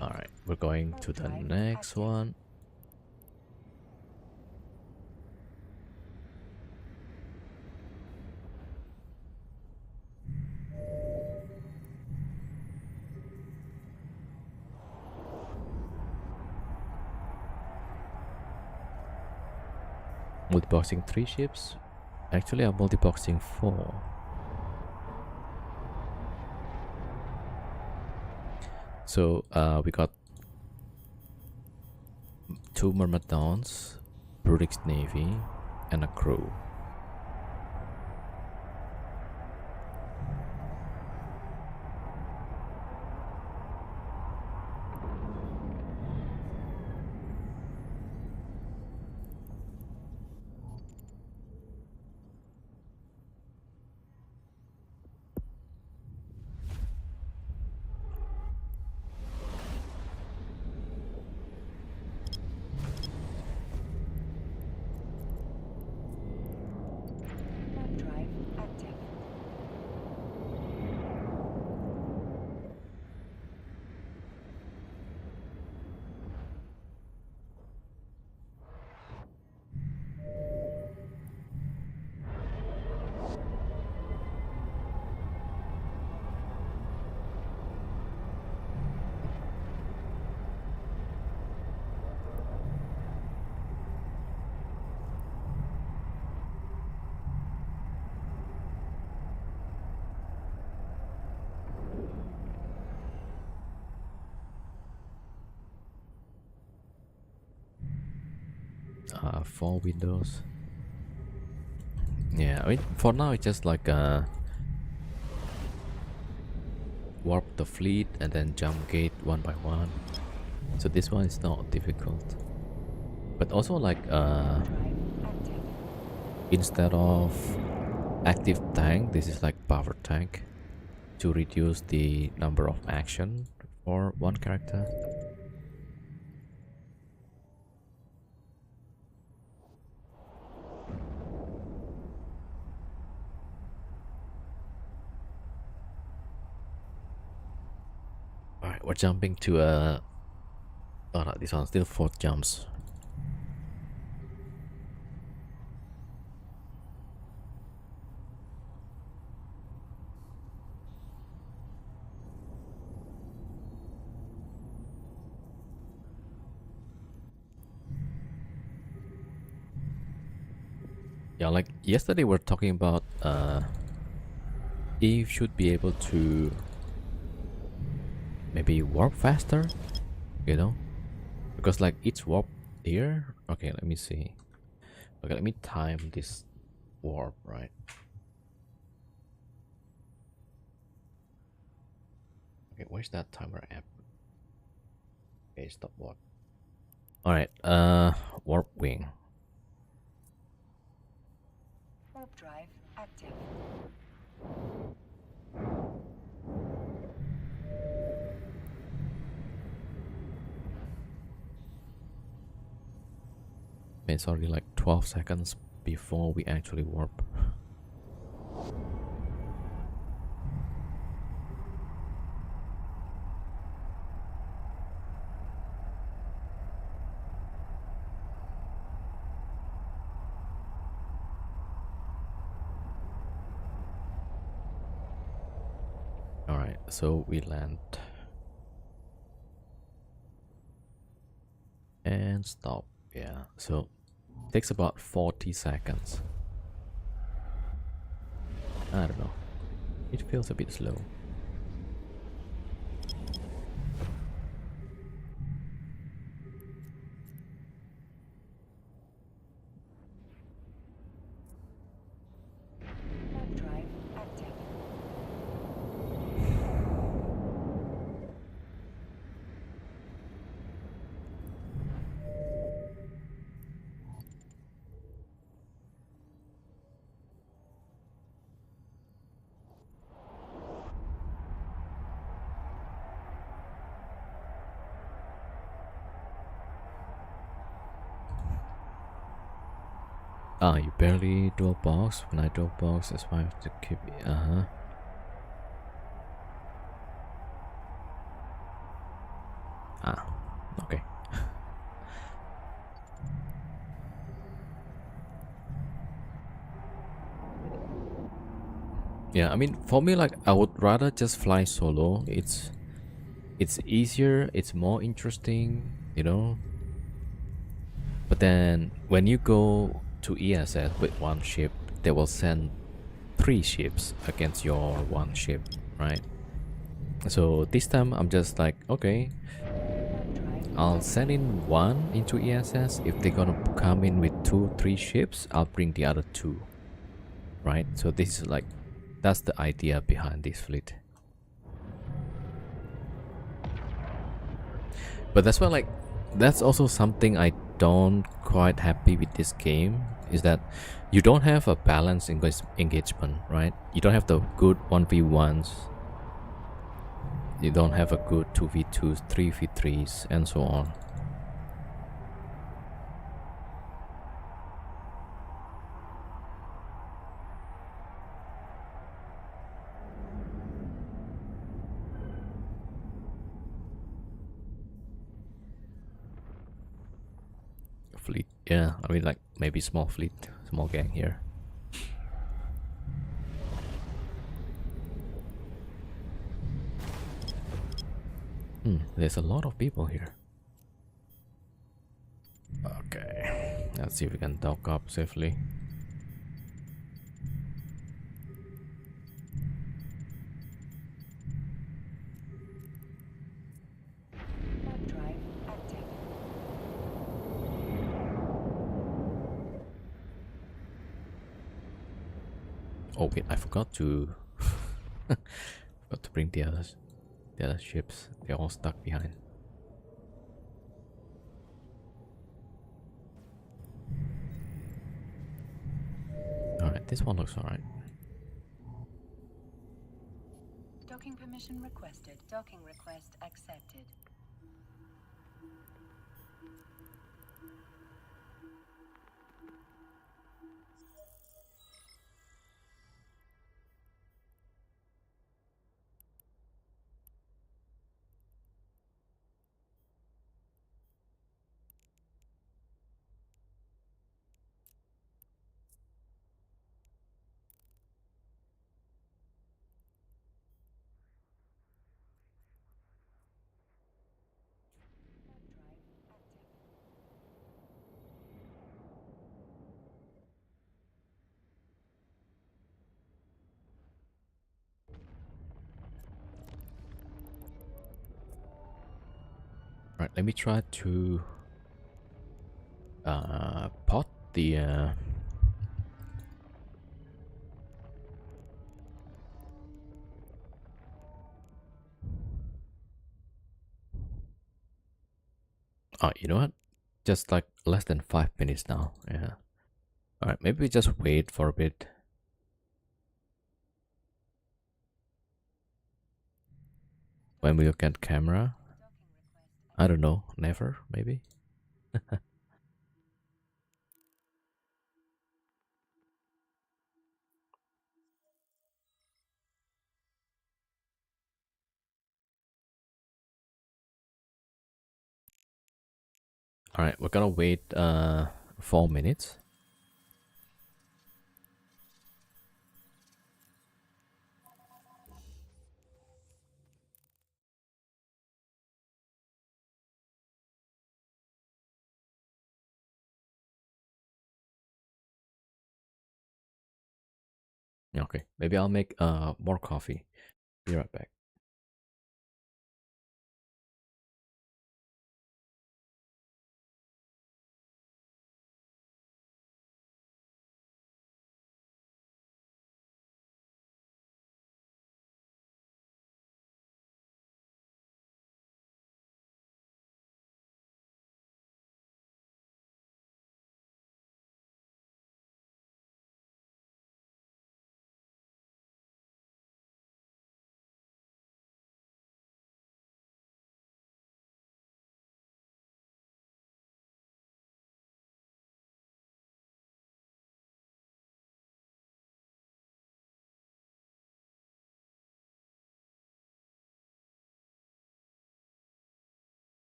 Alright, we're going to the next one. Multiboxing 3 ships. Actually, I'm multiboxing 4. So we got 2 Myrmidons, Brutish Navy, and a crew. 4 windows. Yeah, I mean, for now it's just like warp the fleet and then jump gate one by one. So this one is not difficult. But also like Drive active. instead of active tank, this is like power tank to reduce the number of action for one character. Alright, we're jumping to a... Oh no, this one's still 4 jumps. Yeah, like yesterday we're talking about Eve should be able to maybe warp faster, you know? Because like each warp here... Okay, let me see. Okay, let me time this warp, right? Okay, where's that timer app? Okay, stop warp. Alright, warp wing. Warp drive active. It's already like 12 seconds before we actually warp. Alright, so we land. And stop. Yeah, so it takes about 40 seconds. I don't know. It feels a bit slow. Warp drive active. Ah, you barely dual box. When I dual box, that's why I have to keep it. Ah, okay. Yeah, I mean, for me, like, I would rather just fly solo. It's easier, it's more interesting, you know. But then when you go to ESS with one ship, they will send 3 ships against your one ship, right? So this time I'm just like, okay, Warp drive I'll send in one into ESS. If they're gonna come in with 2, 3 ships, I'll bring the other 2, right? So this is like, that's the idea behind this fleet. But that's why, like, that's also something I don't quite happy with this game, is that you don't have a balanced engagement, right? You don't have the good 1v1s. You don't have a good 2v2s, 3v3s, and so on. Fleet, yeah, I mean, like, maybe small fleet, small gang here. There's a lot of people here. Okay, let's see if we can dock up safely. warp drive active. Oh wait, I forgot to forgot to bring the other ships. They're all stuck behind. Alright, this one looks alright. Docking permission requested. Docking request accepted. Alright, let me try to pot the oh, you know what? Just like less than 5 minutes now. Yeah. Alright, maybe we just wait for a bit. When we look at camera. I don't know, never, maybe. Alright, we're gonna wait 4 minutes. Okay, maybe I'll make more coffee. Be right back.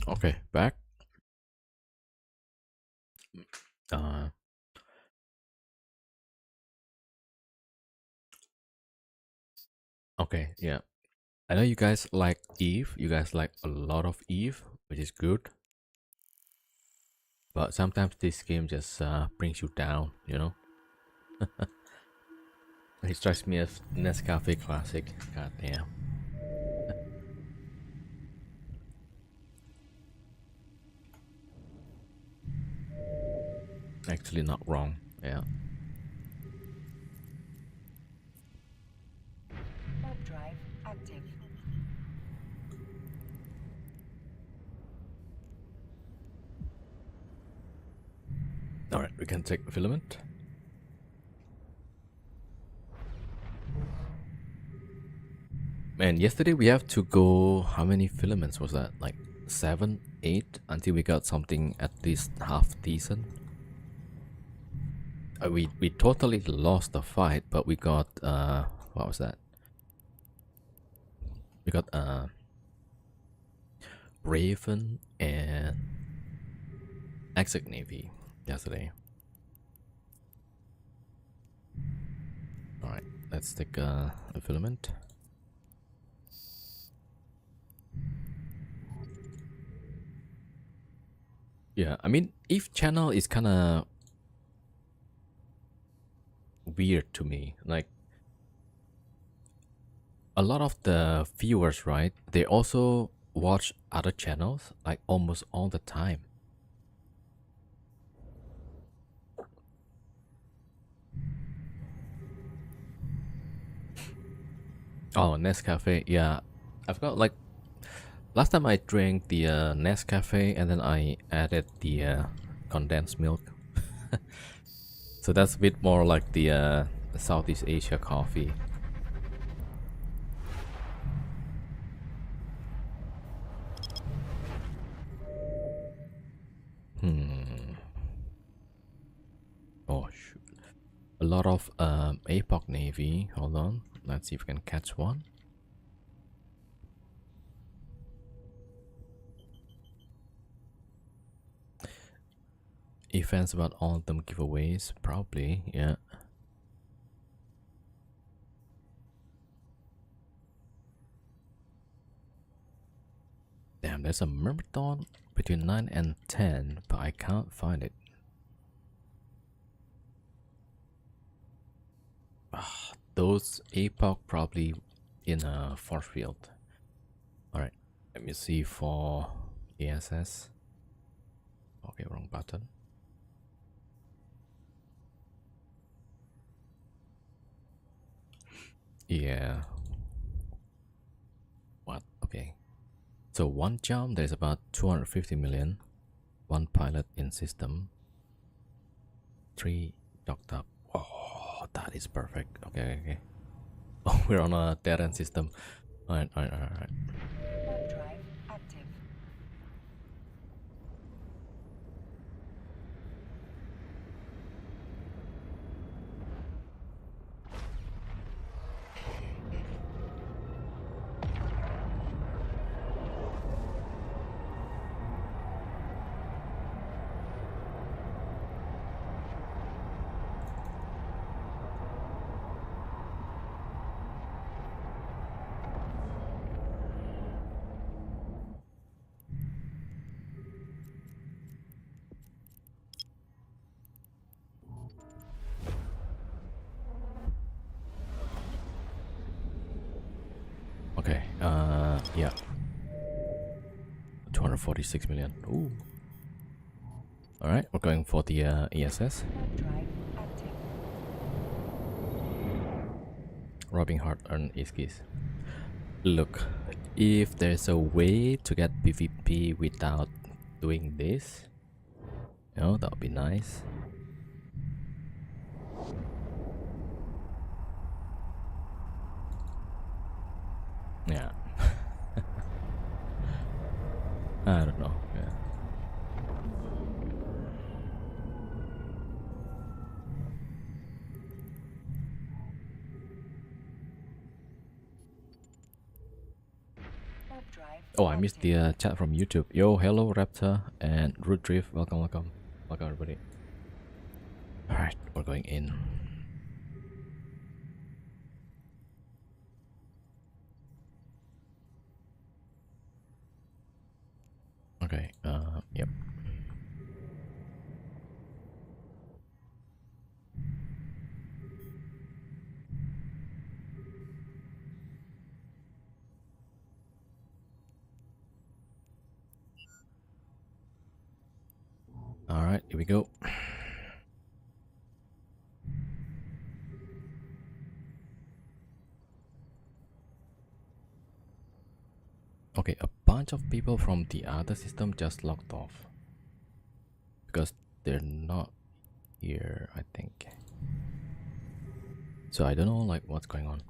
Okay, back. Uh, okay, yeah. I know you guys like Eve. You guys like a lot of Eve, which is good. But sometimes this game just brings you down, you know? It strikes me as Nescafe Classic. God damn. Actually, not wrong. Yeah. Warp drive active. Alright, we can take filament. Man, yesterday we have to go. How many filaments was that? Like 7, 8 until we got something at least half decent. We totally lost the fight, but we got what was that? We got Raven and Exec Navy yesterday. Alright, let's take a filament. Yeah, I mean, Eve channel is kind of weird to me. Like, a lot of the viewers, right? They also watch other channels, like almost all the time. Oh, Nescafe, yeah. I've got like last time I drank the Nescafe and then I added the condensed milk. So that's a bit more like the Southeast Asia coffee. Oh shoot. A lot of APOC Navy. Hold on. Let's see if we can catch one. Events about all of them giveaways. Probably, yeah. Damn, there's a Myrmidon between 9 and 10, but I can't find it. Those APOC probably in a force field. Alright, let me see for ESS. Okay, wrong button. Yeah. What? Okay. So one jump, there's about 250 million. One pilot in system. 3 docked up. Oh, that is perfect. Okay, okay. Oh, we're on a dead end system. Alright, alright, alright. Warp drive active. Okay, yeah. 246 million. Ooh. Alright, we're going for the ESS. Warp drive active. Robbing hard-earned Iskis. Look, if there's a way to get PvP without doing this, you know, that would be nice. Yeah. I don't know. Yeah. Warp drive Oh, I missed the chat from YouTube. Yo, hello Raptor and Root Drift. Welcome, welcome. Welcome everybody. Alright, we're going in. Okay, yep. Alright, here we go. Okay, a bunch of people from the other system just logged off. Because they're not here, I think. So I don't know like what's going on.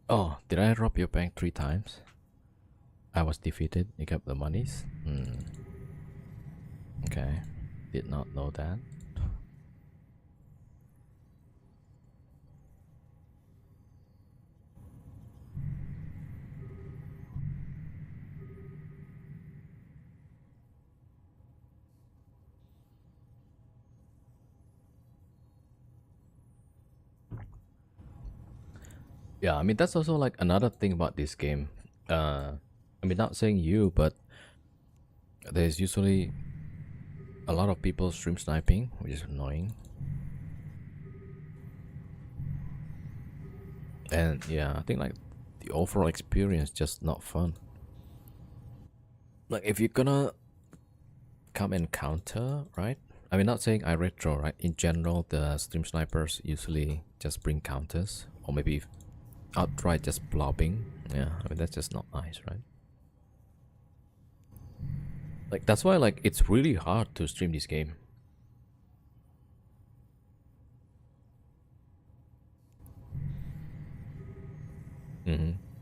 Oh, did I rob your bank 3 times? I was defeated. You got the monies? Okay. Did not know that. Yeah, I mean that's also like another thing about this game. I mean not saying you, but there's usually a lot of people stream sniping, which is annoying. And yeah, I think like the overall experience just not fun. Like if you're gonna come and counter, right? I mean not saying I retro, right? In general, the stream snipers usually just bring counters, or maybe outright just blobbing. Yeah, I mean that's just not nice, right? Like that's why like it's really hard to stream this game.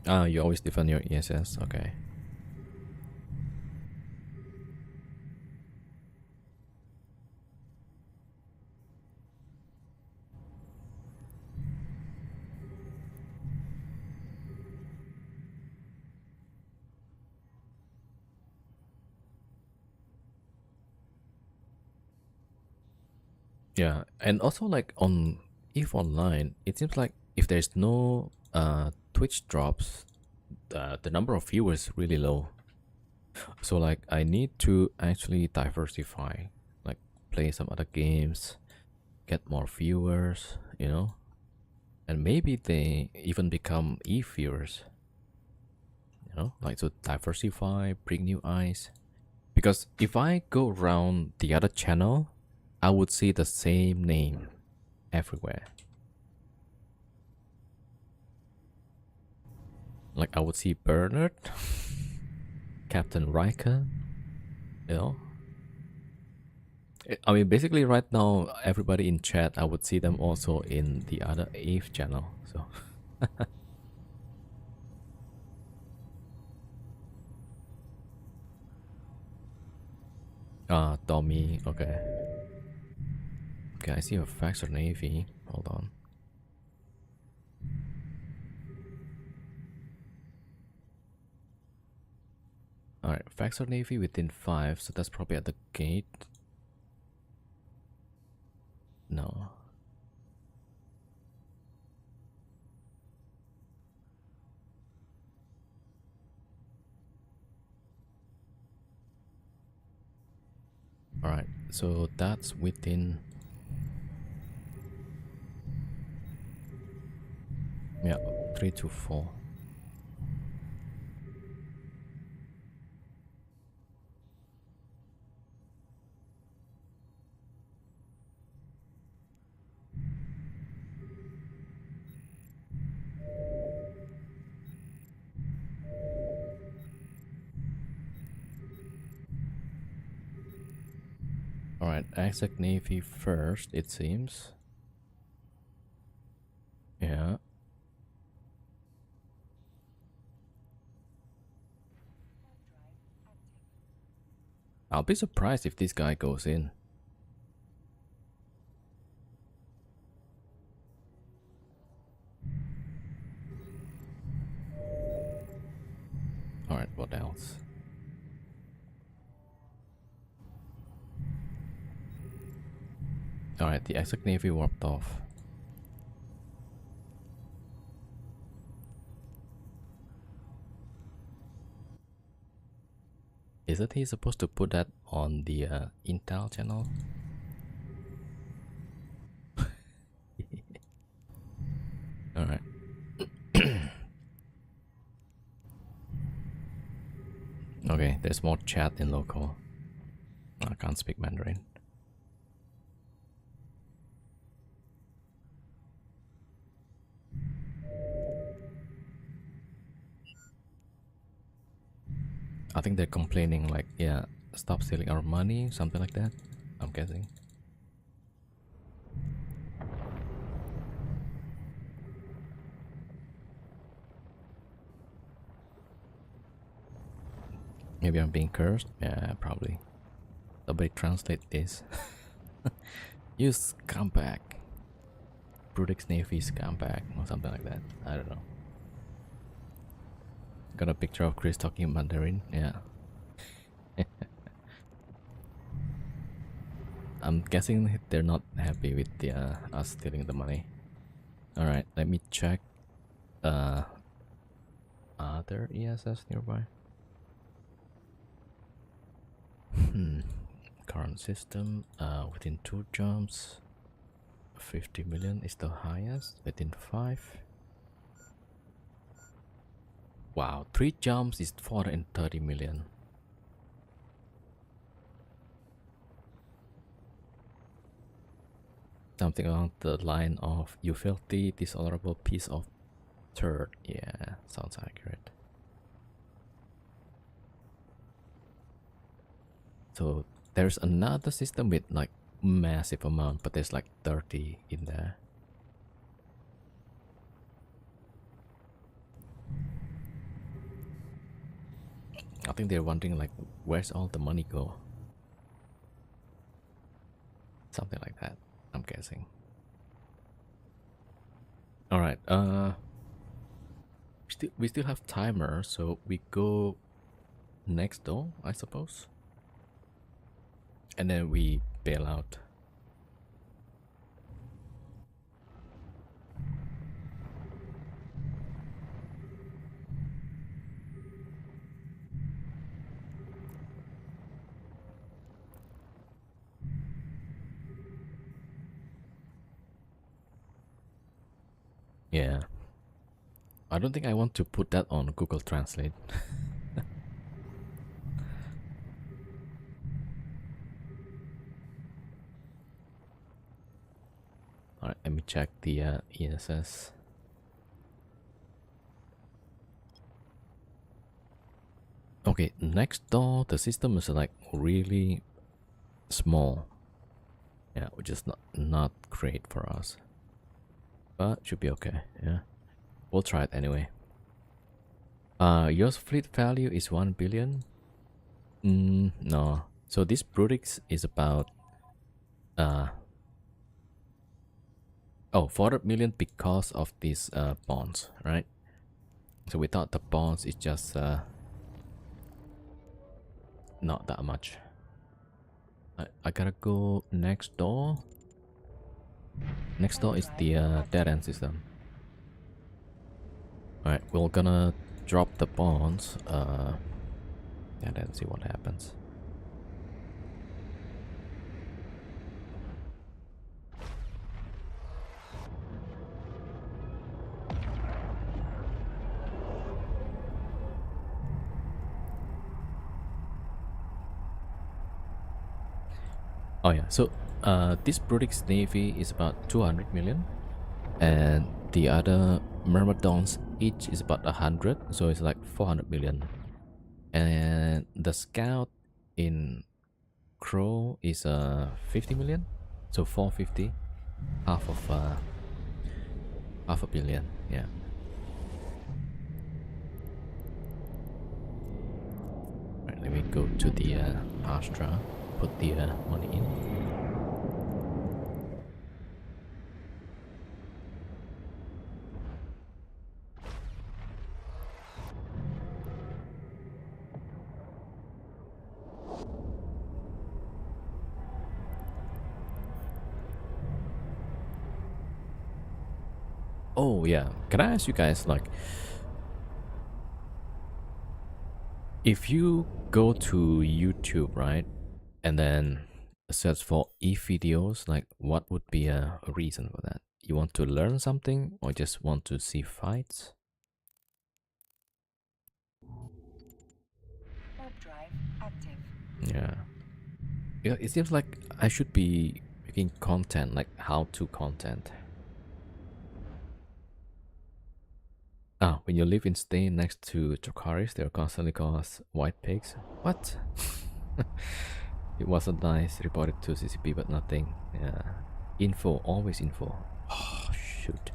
Ah, you always defend your ESS. Okay. Yeah, and also like on if online, it seems like if there's no Twitch drops, the number of viewers really low. So like I need to actually diversify, like play some other games, get more viewers, you know, and maybe they even become viewers, you know, like to diversify, bring new eyes. Because if I go around the other channel, I would see the same name everywhere. Like I would see Bernard, Captain Riker, you know. I mean, basically, right now, everybody in chat, I would see them also in the other Eve channel. So, Tommy, okay. Okay, I see a Faxer Navy. Hold on. Alright, Faxer Navy within 5, so that's probably at the gate. No. Alright, so that's within. Yeah, 324. Alright, exit Navy first, it seems. Yeah. I'll be surprised if this guy goes in. Alright, what else? Alright, the exit Navy warped off. Isn't he supposed to put that on the Intel channel? Alright. Okay, there's more chat in local. I can't speak Mandarin. I think they're complaining like, yeah, stop stealing our money, something like that. I'm guessing. Maybe I'm being cursed? Yeah, probably. Somebody translate this. You scumbag. Brudix Navy scumbag or something like that. I don't know. Got a picture of Chris talking Mandarin. Yeah. I'm guessing they're not happy with the us stealing the money. Alright, let me check other ESS nearby. Current system, within 2 jumps, 50 million is the highest, within 5. Wow, 3 jumps is 430 million. Something along the line of, you filthy, dishonorable piece of turd. Yeah, sounds accurate. So there's another system with like massive amount, but there's like 30 in there. I think they're wondering like, where's all the money go? Something like that, I'm guessing. All right, we still have timer, so we go next door, I suppose, and then we bail out. Yeah, I don't think I want to put that on Google Translate. Alright, let me check the ESS. Okay, next door, the system is like really small. Yeah, which is not great for us. But should be okay, yeah. We'll try it anyway. Your fleet value is 1 billion? No. So this Brutix is about 400 million because of these bonds, right? So we thought the bonds is just not that much. I gotta go next door. Next door is the dead end system. Alright, we're gonna drop the bonds and then see what happens. Oh yeah, so this Brutish navy is about 200 million, and the other Myrmidons each is about 100, so it's like 400 million. And the scout in Crow is 50 million, so 450, half of half a billion. Yeah. Right, let me go to the Astra, put the money in. Oh yeah, can I ask you guys, like, if you go to YouTube, right, and then search for e videos, like, what would be a reason for that? You want to learn something, or just want to see fights? Warp drive active. Yeah. Yeah, it seems like I should be making content, like how-to content. Ah, when you live in Spain next to Dracarys, they're constantly called us white pigs. What? It wasn't nice. Reported to CCP, but nothing. Yeah. Info, always info. Oh, shoot.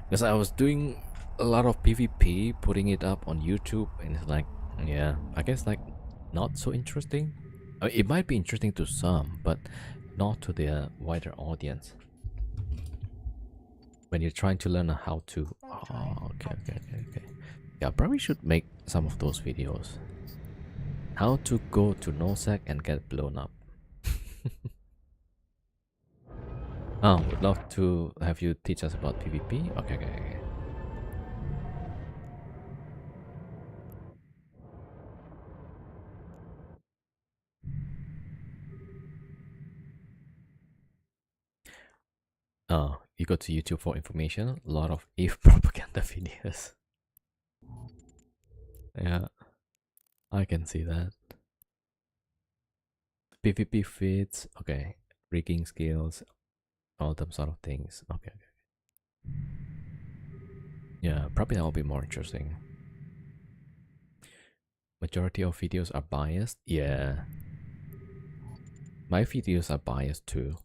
Because I was doing a lot of PvP, putting it up on YouTube, and it's like, yeah, I guess like not so interesting. I mean, it might be interesting to some, but not to the wider audience. When you're trying to learn how to. Warp drive Oh, okay, okay, active. okay, okay. Yeah, I probably should make some of those videos. How to go to nullsec and get blown up. Oh, would love to have you teach us about PvP. Okay, okay, okay. Oh, you go to YouTube for information. A lot of if propaganda videos. Yeah, I can see that. PvP fits. Okay, rigging skills, all them sort of things. Okay, okay. Yeah, probably that will be more interesting. Majority of videos are biased. Yeah, my videos are biased too.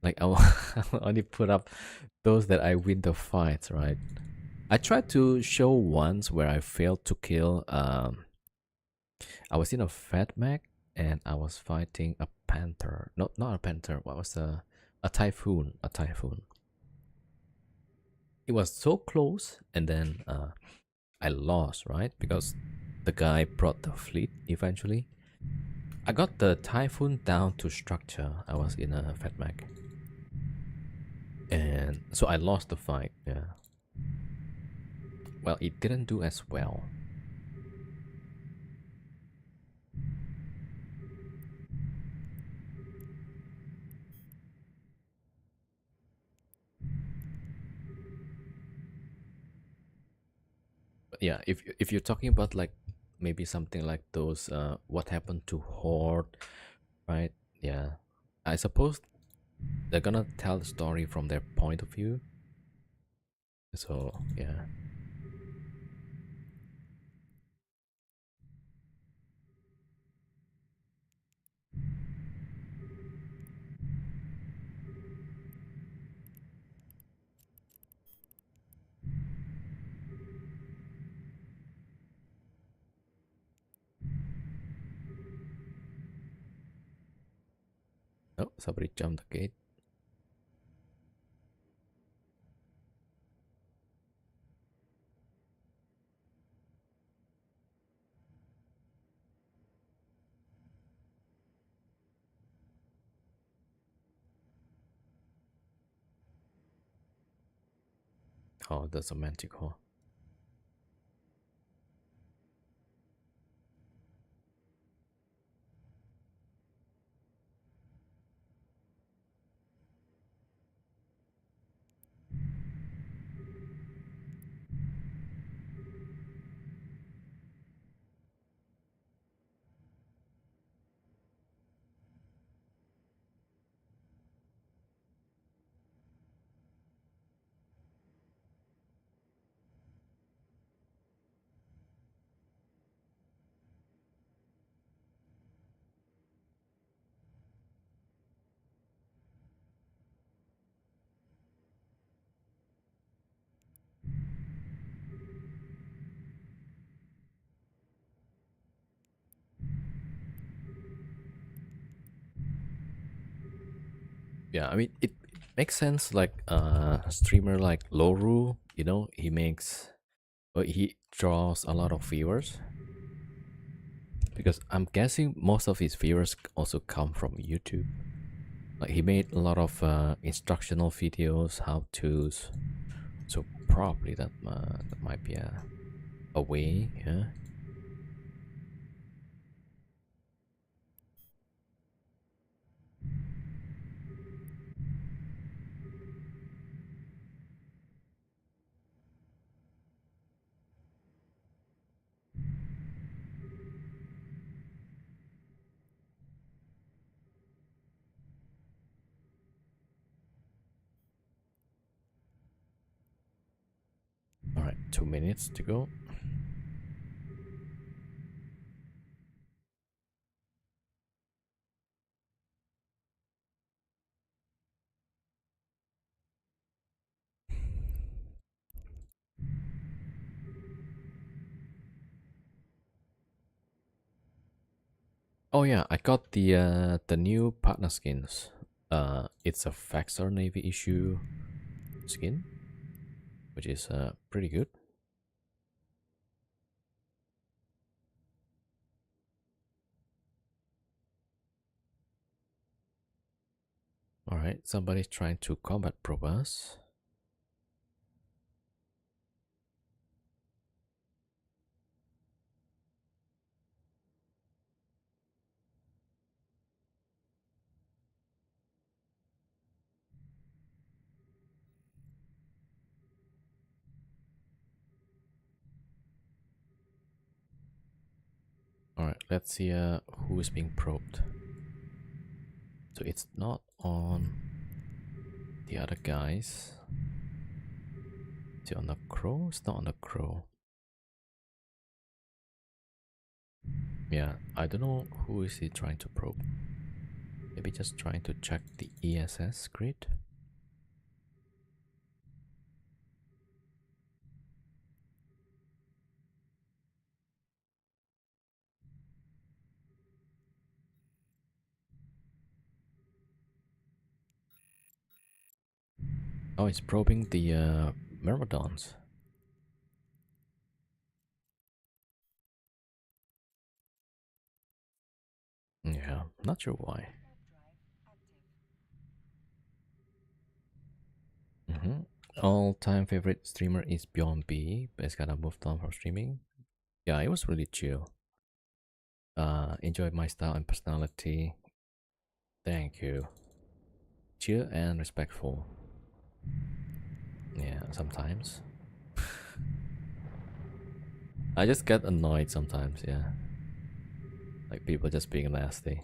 Like I will, I will only put up those that I win the fights, right? I tried to show once where I failed to kill. I was in a fat mech and I was fighting a panther. Not a panther. What was a typhoon? A typhoon. It was so close, and then I lost, right? Because the guy brought the fleet eventually. I got the typhoon down to structure. I was in a fat mech, and so I lost the fight. Yeah. Well, it didn't do as well. But yeah, if you're talking about like maybe something like those, what happened to Horde, right? Yeah, I suppose they're gonna tell the story from their point of view. So yeah. Oh, somebody jumped the gate. Oh, that's a manticore. Yeah, I mean it makes sense. Like a streamer like Loru, you know, he draws a lot of viewers because I'm guessing most of his viewers also come from YouTube. Like he made a lot of instructional videos, how to's. So probably that might be a way. Yeah. All right, 2 minutes to go. Oh yeah, I got the new partner skins. It's a Vaxxor Navy issue skin, which is pretty good. All right, somebody's trying to combat probe us. All right, let's see who is being probed. So it's not on the other guys. Is it on the crow? It's not on the crow. Yeah, I don't know who is he trying to probe. Maybe just trying to check the ESS grid. Oh, it's probing the Myrmidons. Yeah, not sure why. All-time favorite streamer is Beyond B, but it's kind of moved on from streaming. Yeah, it was really chill. Enjoyed my style and personality. Thank you. Chill and respectful. Yeah, sometimes. I just get annoyed sometimes, yeah. Like people just being nasty.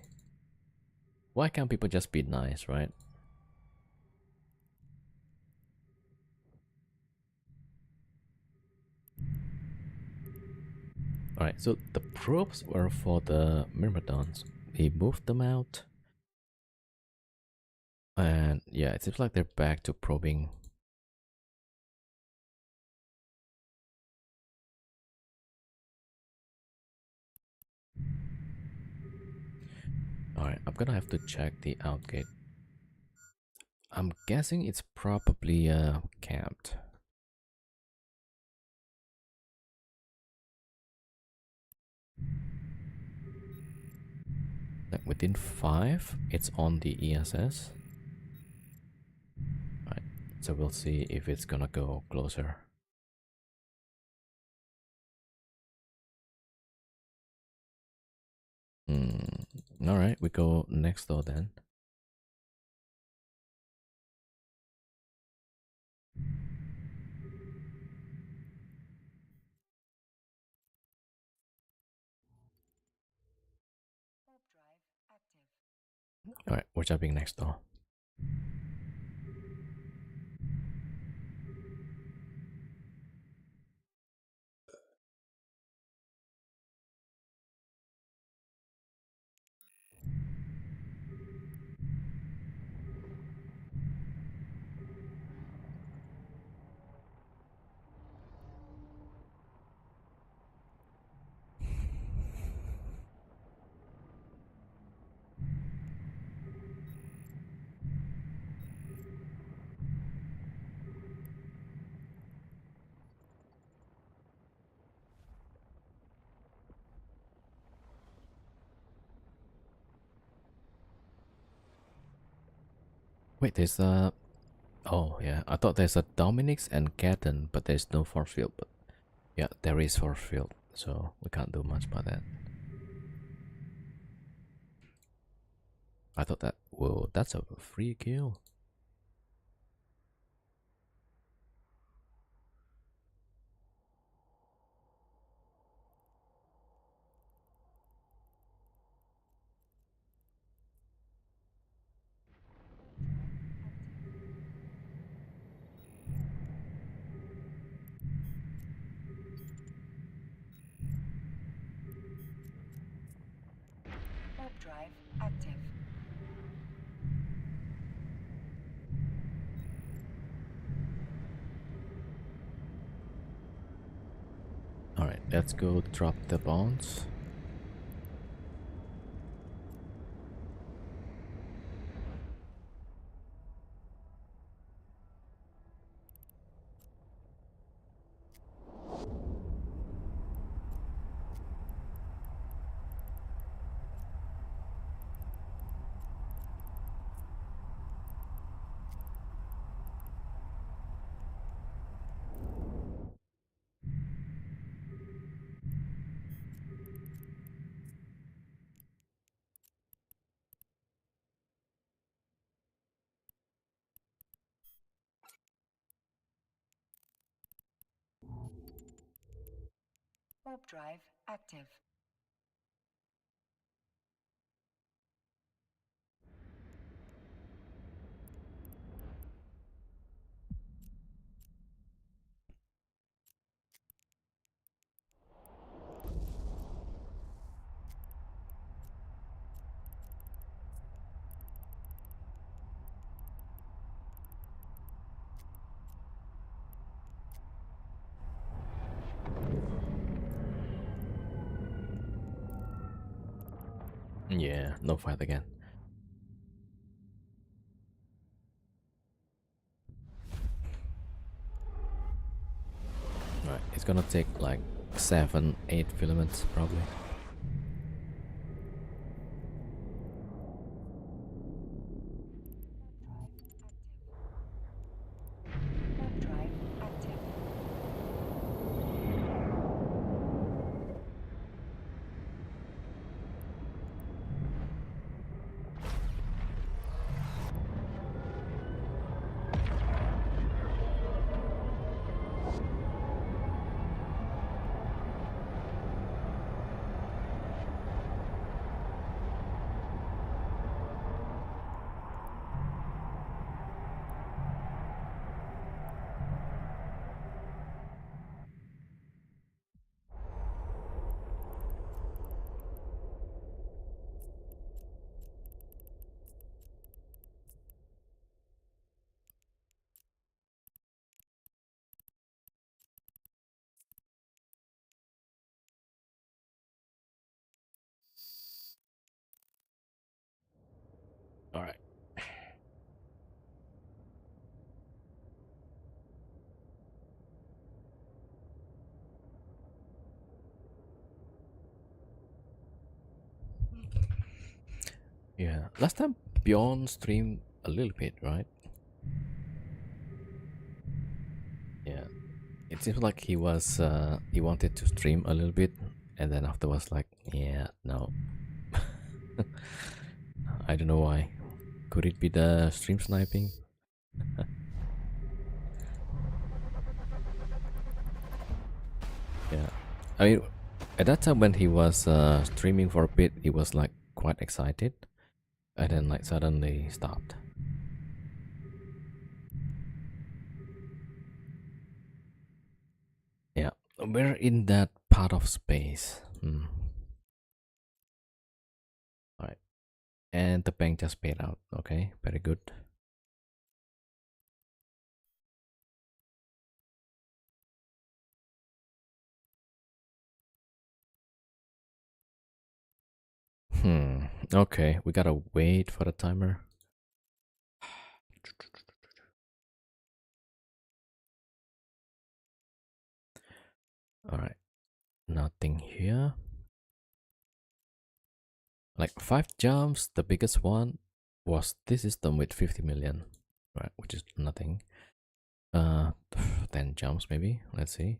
Why can't people just be nice, right? Alright, so the probes were for the Myrmidons. He moved them out. And yeah, it seems like they're back to probing. Alright, I'm gonna have to check the outgate. I'm guessing it's probably camped. Like within 5, it's on the ESS. Right, so we'll see if it's gonna go closer. Alright, we go next door then. Alright, we're jumping next door. Wait, there's a. Oh yeah, I thought there's a Dominic's and Gaten, but there's no force field. But yeah, there is force field, so we can't do much about that. I thought that. Whoa, that's a free kill. Warp drive active. All right, let's go drop the bombs. Warp drive active. Yeah, no fight again. Right, it's gonna take like 7, 8 filaments probably. Warp drive active. All right. Yeah, last time Bjorn streamed a little bit, right? Yeah, it seems like he wanted to stream a little bit, and then afterwards, like, yeah, no, I don't know why. Could it be the stream sniping? Yeah, I mean, at that time when he was streaming for a bit, he was like quite excited, and then like suddenly stopped. Yeah, we're in that part of space. All right, and the bank just paid out. Okay, very good. Okay, we gotta wait for the timer. All right, nothing here. Like 5 jumps, the biggest one. was this system with 50 million, right? Which is nothing. 10 jumps maybe. Let's see.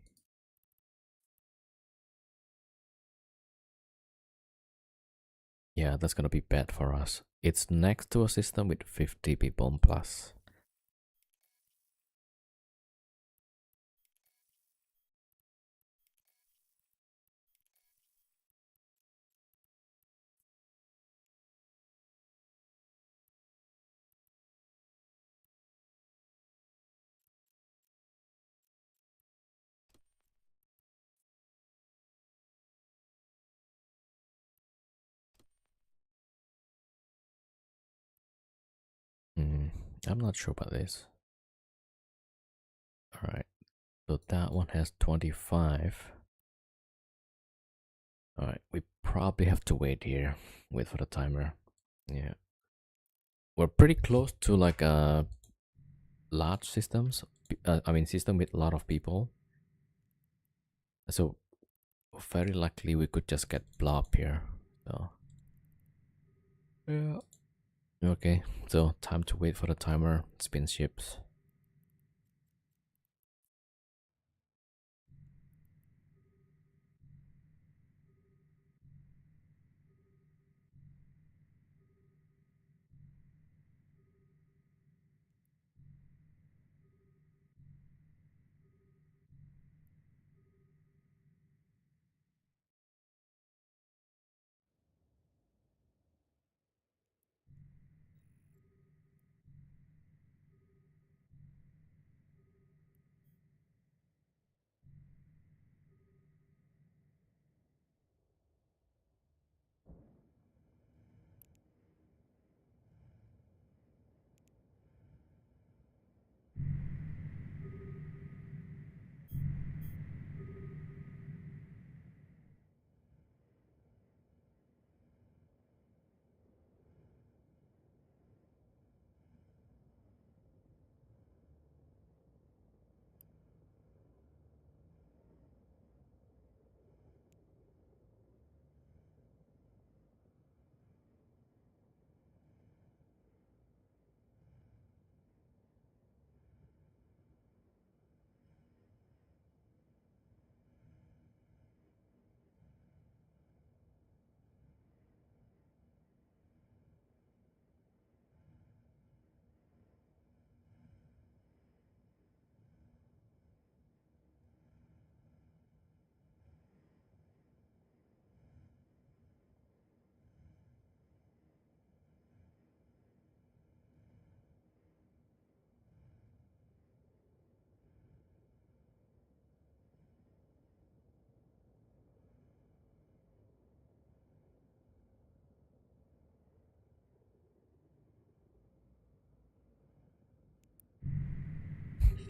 Yeah, that's gonna be bad for us. It's next to a system with 50 people plus. Hmm, I'm not sure about this. Alright, so that one has 25. Alright, we probably have to wait here. Wait for the timer. Yeah. We're pretty close to like large systems. I mean, system with a lot of people. So very likely we could just get blob here. So yeah. Okay, so time to wait for the timer. Spin ships.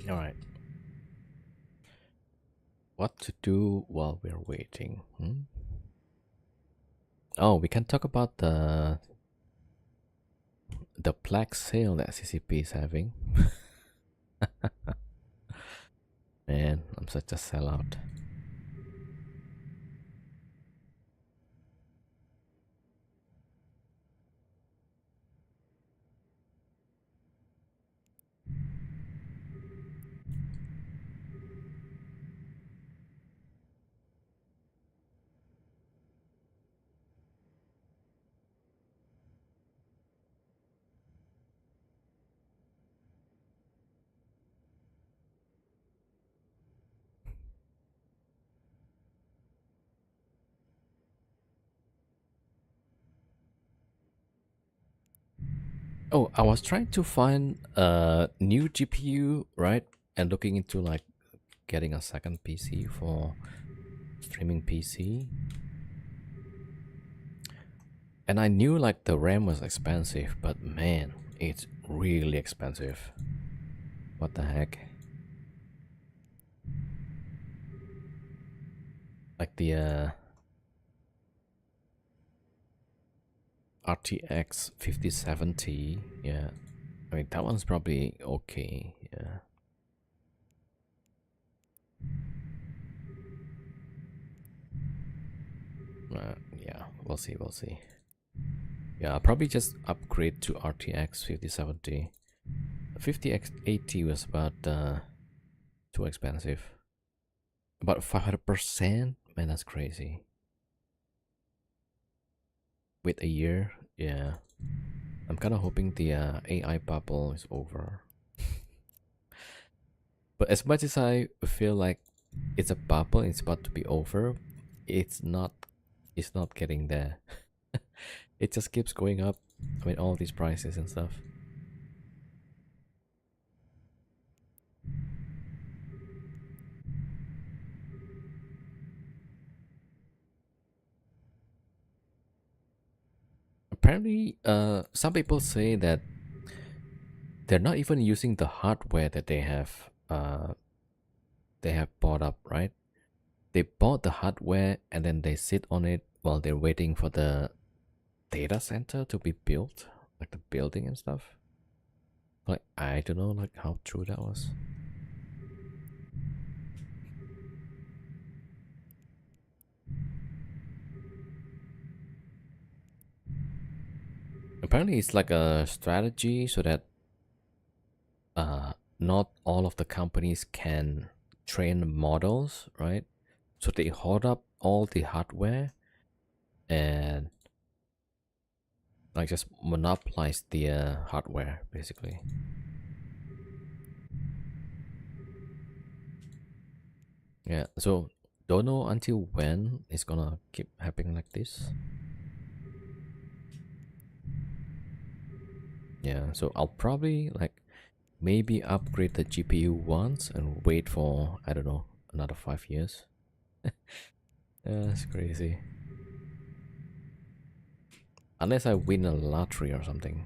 All right. What to do while we're waiting? Hmm? Oh, we can talk about the Black sale that CCP is having. Man, I'm such a sellout. Oh, I was trying to find a new GPU, right? And looking into like getting a second PC for streaming PC. And I knew like the RAM was expensive, but man, it's really expensive. What the heck? Like the RTX 5070, yeah. I mean, that one's probably okay, yeah. Yeah, we'll see, we'll see. Yeah, I'll probably just upgrade to RTX 5070. 5080 was about too expensive. About 500%? Man, that's crazy. Wait a year? Yeah. I'm kind of hoping the AI bubble is over. But as much as I feel like it's a bubble, it's about to be over, it's not. It's not getting there. It just keeps going up. I mean, all these prices and stuff. Apparently, some people say that they're not even using the hardware that they have bought up, right? They bought the hardware and then they sit on it while they're waiting for the data center to be built, like the building and stuff. Like I don't know, like how true that was. Apparently, it's like a strategy so that not all of the companies can train models, right? So they hold up all the hardware and like just monopolize the hardware basically. Yeah, so don't know until when it's gonna keep happening like this. Yeah, so I'll probably like maybe upgrade the GPU once and wait for, I don't know, another 5 years. That's crazy. Unless I win a lottery or something.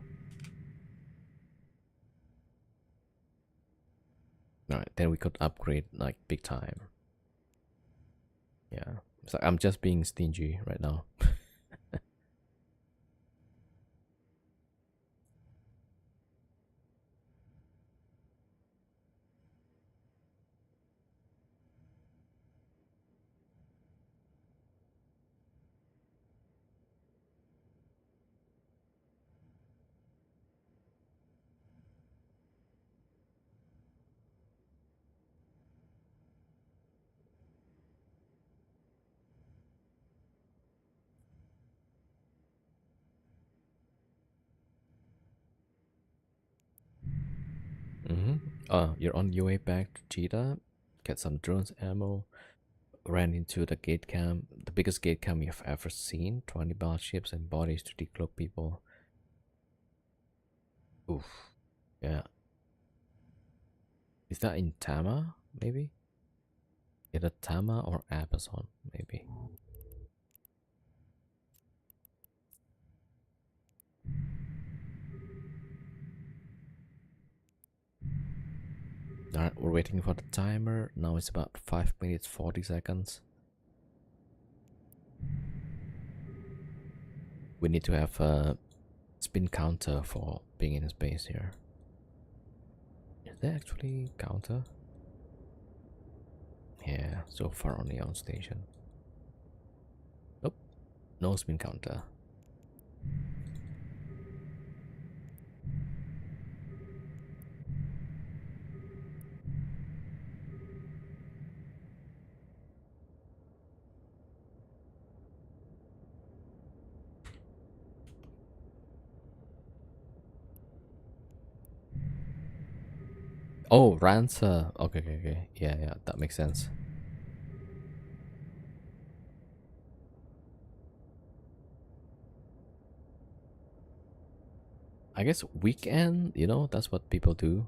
Alright, then we could upgrade like big time. Yeah. So I'm just being stingy right now. Mm-hmm. You're on your way back to Cheetah. Get some drones ammo. Ran into the gate camp, the biggest gate camp you've ever seen. 20 battleships and bodies to decloak people. Oof. Yeah. Is that in Tama? Maybe? Either Tama or Amazon, maybe. Alright, we're waiting for the timer. Now it's about 5 minutes 40 seconds. We need to have a spin counter for being in space here. Is there actually counter? Yeah, so far only on station. Nope, no spin counter. Oh, Rancer. Okay, okay, okay. Yeah, yeah, that makes sense. I guess weekend, that's what people do.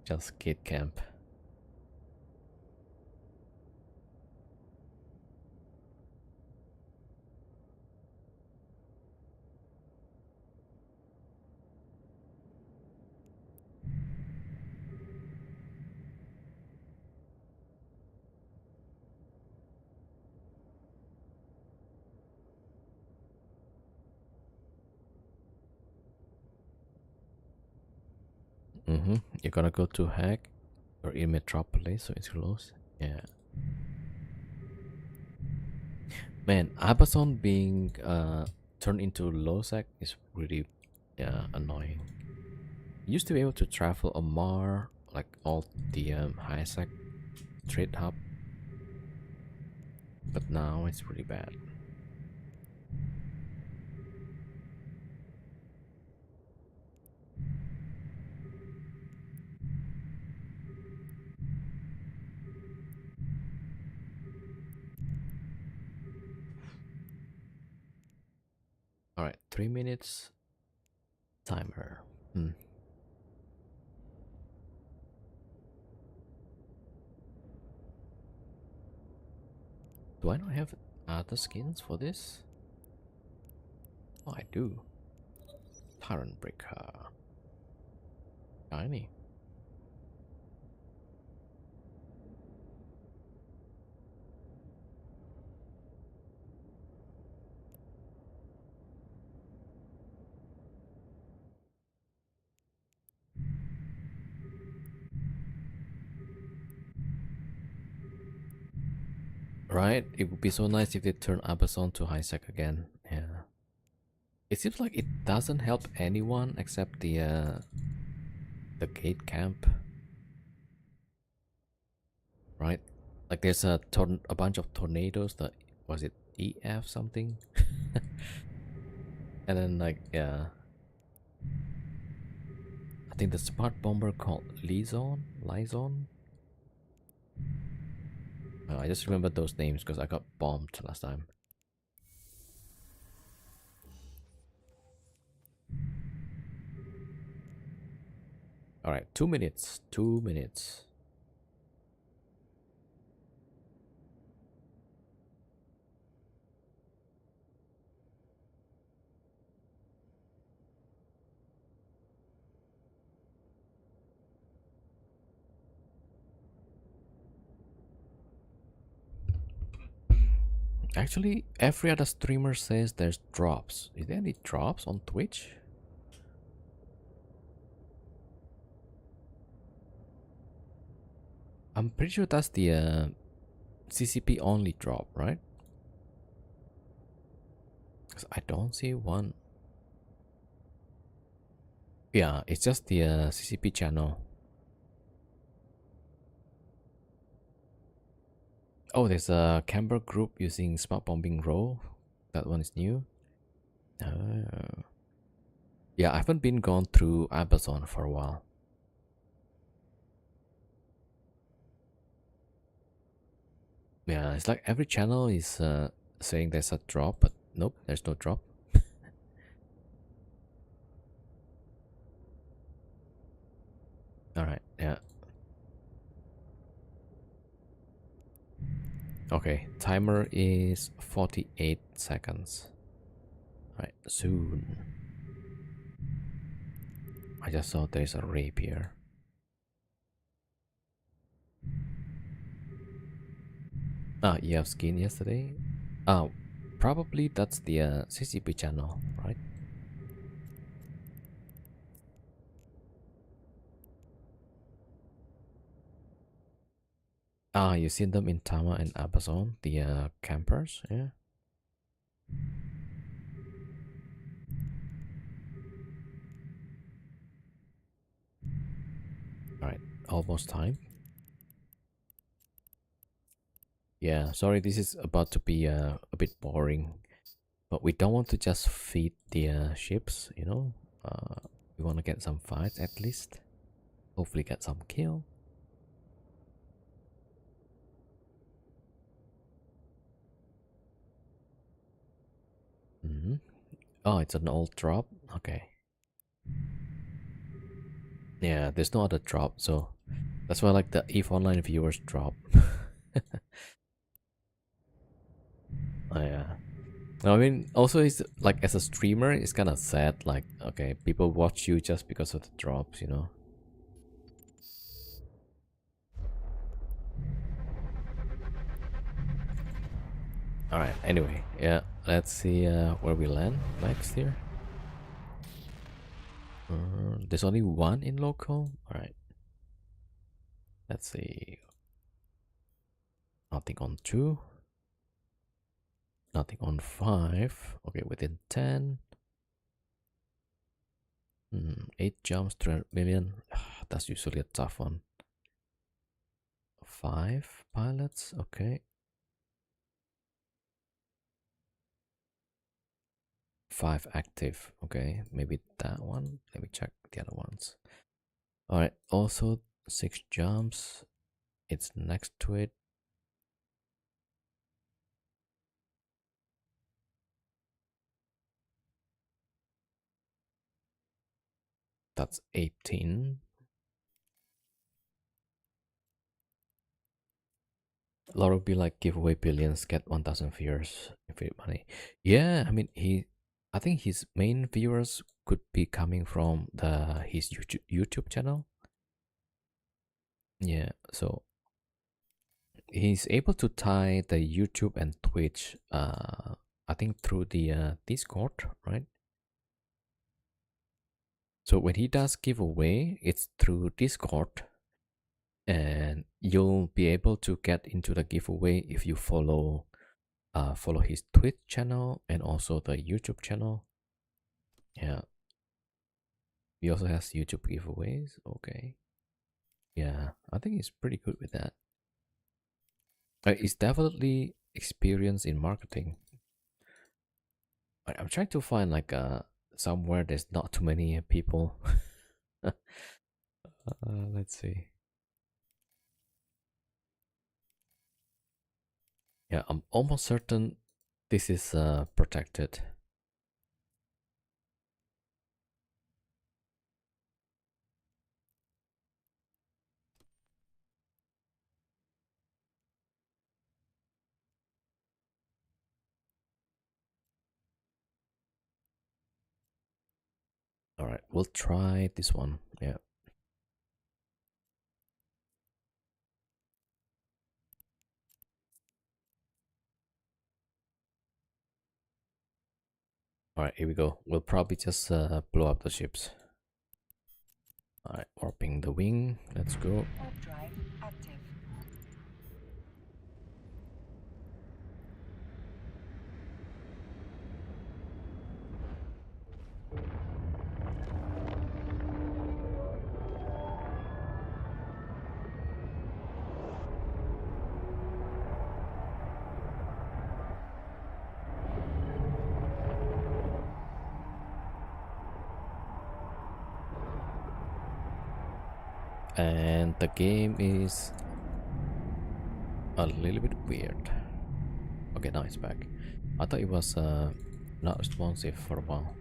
Just kid camp. Mm-hmm. You're gonna go to Hack or in Metropolis, so it's close. Yeah. Man, Amazon being turned into nullsec is really annoying. You used to be able to travel a Mar, like all the high sec trade hub, but now it's pretty bad. All right, 3 minutes timer. Do I not have other skins for this? Oh, I do. Tyrant Breaker. Shiny. Right? It would be so nice if they turn Amazon to high sec again. Yeah. It seems like it doesn't help anyone except the gate camp. Right? Like there's a bunch of tornadoes that was it EF something? And then like yeah. I think the smart bomber called Lizon. I just remember those names because I got bombed last time. Alright, 2 minutes. 2 minutes. Actually, every other streamer says there's drops. Is there any drops on Twitch? I'm pretty sure that's the CCP only drop, right? Because I don't see one. Yeah, it's just the CCP channel. Oh, there's a camber group using smart bombing row. That one is new. Oh. Yeah, I haven't been gone through Amazon for a while. Yeah, it's like every channel is saying there's a drop, but nope, there's no drop. Alright, yeah. Okay, timer is 48 seconds. Alright, soon. I just saw there's a rapier. Ah, you have skin yesterday? Oh, probably that's the CCP channel, right? Ah, you seen them in Tama and Amazon, the campers, yeah? Alright, almost time. Yeah, sorry, this is about to be a bit boring, but we don't want to just feed the ships, you know? We want to get some fights at least. Hopefully get some kill. Oh, it's an old drop? Okay. Yeah, there's no other drop, so that's why like the EVE Online viewers drop. Oh, yeah. I mean, also it's like as a streamer, it's kind of sad. Like, okay, people watch you just because of the drops, you know. All right. Anyway, yeah. Let's see where we land next here. There's only one in local. All right. Let's see. Nothing on two. Nothing on 5. Okay, within 10. 8 jumps, 300 million. That's usually a tough one. 5 pilots, okay. 5 active, okay. Maybe that one. Let me check the other ones. Alright, also 6 jumps. It's next to it. That's 18. A lot of be like giveaway billions, get 1000 viewers, infinite money. Yeah, I mean I think his main viewers could be coming from his YouTube channel. Yeah, so he's able to tie the YouTube and Twitch. I think through the Discord, right? So when he does giveaway, it's through Discord, and you'll be able to get into the giveaway if you follow his Twitch channel and also the YouTube channel. Yeah, he also has YouTube giveaways. Okay, yeah, I think he's pretty good with that. He's definitely experienced in marketing. I'm trying to find like somewhere there's not too many people. Let's see. Yeah, I'm almost certain this is protected. All right, we'll try this one. Yeah. All right, here we go. We'll probably just blow up the ships. All right, warping the wing. Let's go. Warp drive active. And the game is a little bit weird. Okay, now it's back. I thought it was not responsive for a while.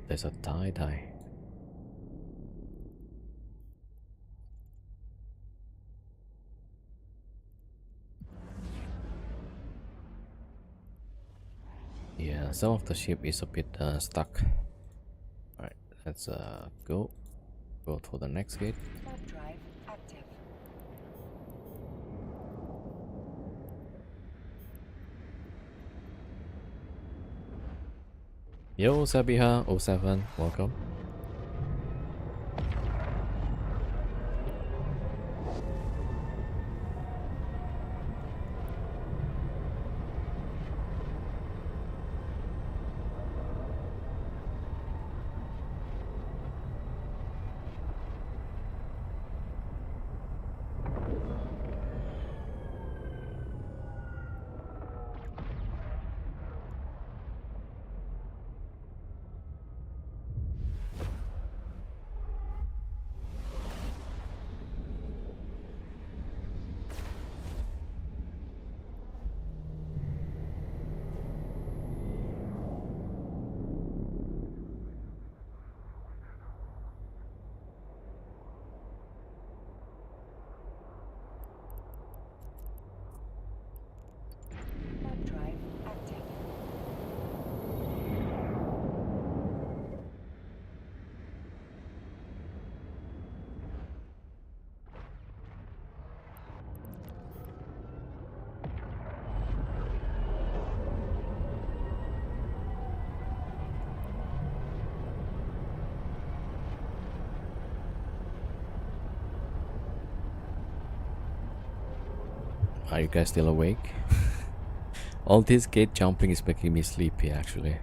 There's a tie-dye. Yeah, some of the ship is a bit stuck. Alright, let's go for the next gate. Warp drive active. Yo, Sabiha07, welcome. Are you guys still awake? All this gate jumping is making me sleepy actually.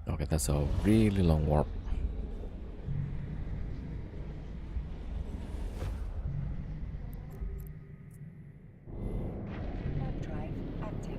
Okay, that's a really long warp. Warp drive active.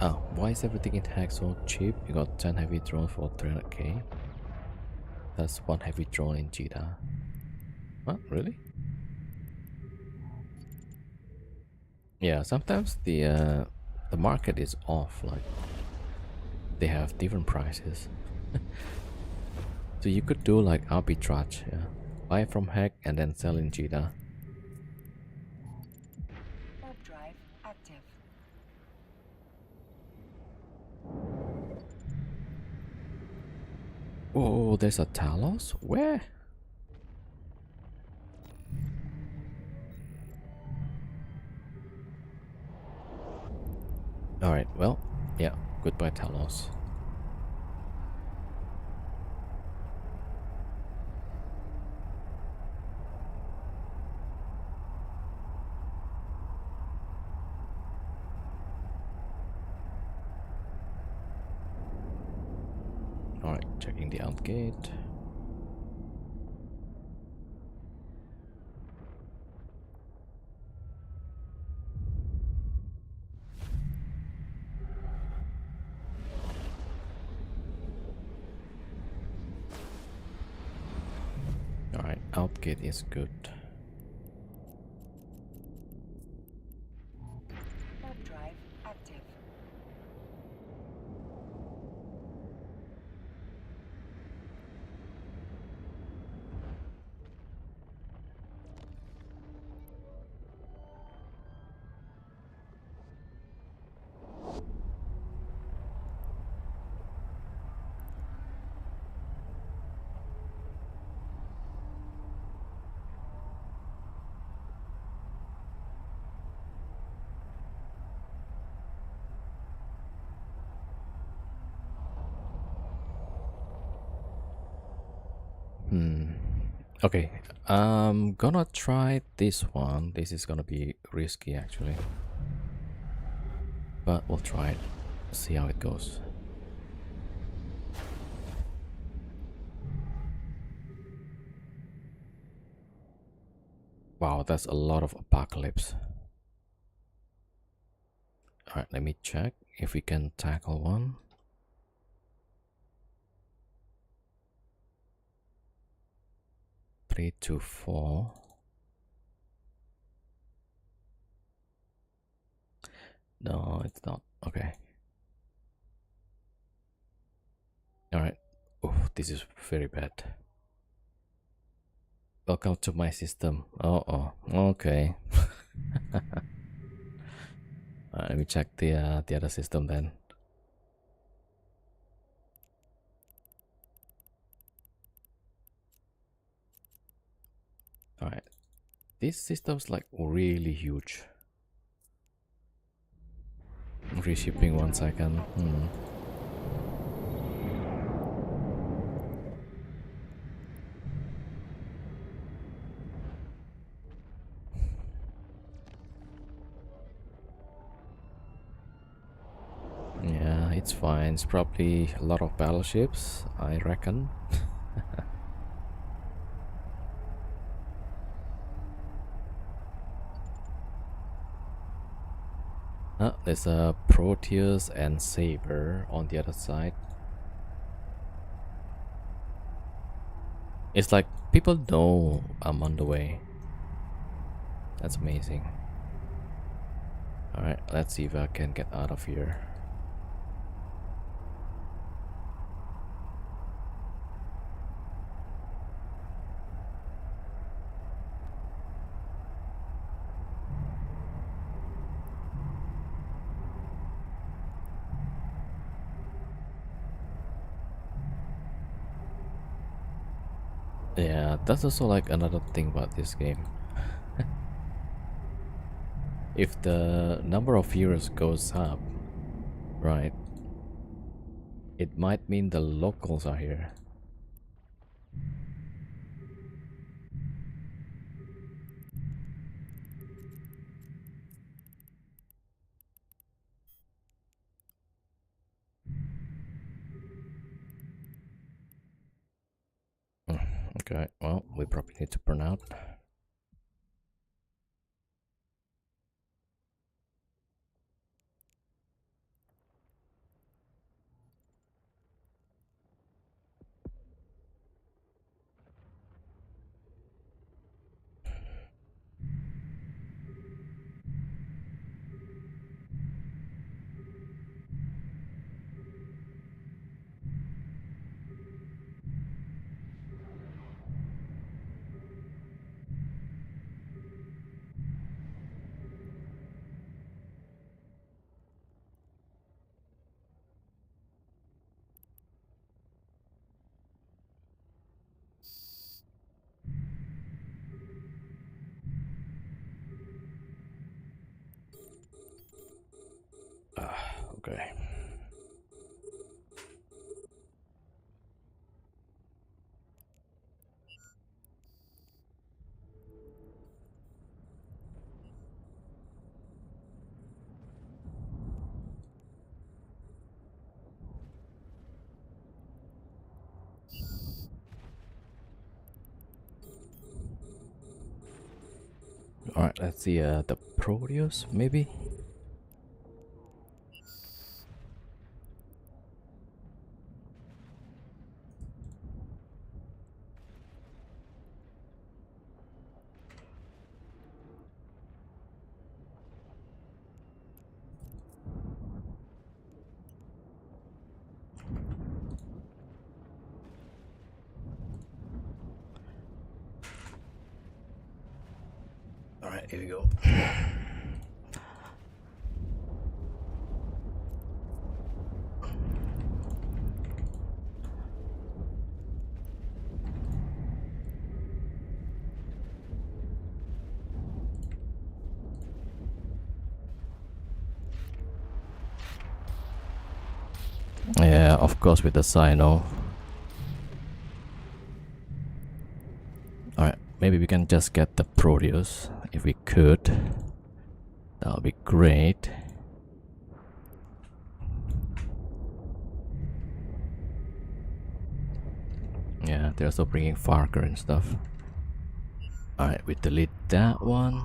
Oh, why is everything in hack so cheap? You got 10 heavy drones for 300k. That's one heavy drone in Jeddah. What? Really? Yeah, sometimes the market is off. Like they have different prices. So you could do like arbitrage. Yeah, buy from hack and then sell in Jeddah. Warp drive active. Oh, there's a Talos? Where? Alright, well, yeah, goodbye Talos. Alright, checking the out gate. Alright, out gate is good. Warp drive active. Okay, I'm gonna try this one. This is gonna be risky actually. But we'll try it. See how it goes. Wow, that's a lot of apocalypse. Alright, let me check if we can tackle one. Three to four. No, it's not. Okay. Alright. Oh, this is very bad. Welcome to my system. Oh, okay. Let me check the other system then. All right, this system's like really huge. Reshipping 1 second. Yeah, it's fine. It's probably a lot of battleships, I reckon. There's a Proteus and Saber on the other side. It's like people know I'm on the way. That's amazing. Alright, let's see if I can get out of here. Yeah, that's also like another thing about this game. If the number of viewers goes up, right, it might mean the locals are here. Okay, well, we probably need to burn out. Okay. Alright, let's see the Proteus, maybe? Alright, here we go. Yeah, of course with the Sino. Alright, maybe we can just get the Proteus if we could. That would be great. Yeah, they're also bringing Farker and stuff. Alright, we delete that one.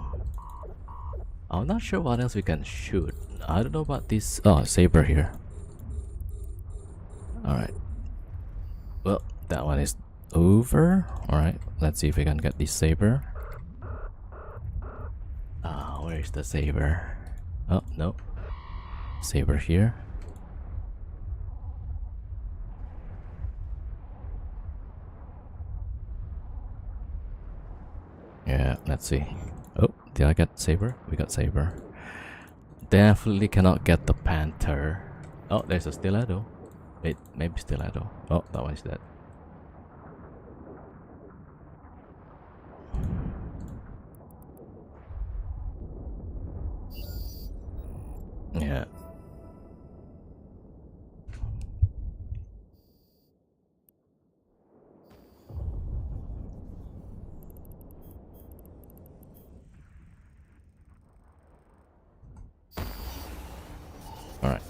I'm not sure what else we can shoot. I don't know about this. Oh, Saber here. Alright. Well, that one is over. Alright, let's see if we can get this Saber. Where's the Saber? Oh, no. Saber here. Yeah, let's see. Oh, did I get Saber? We got Saber. Definitely cannot get the panther. Oh, there's a stiletto. Wait, maybe stiletto. Oh, that one is dead. Yeah. Alright.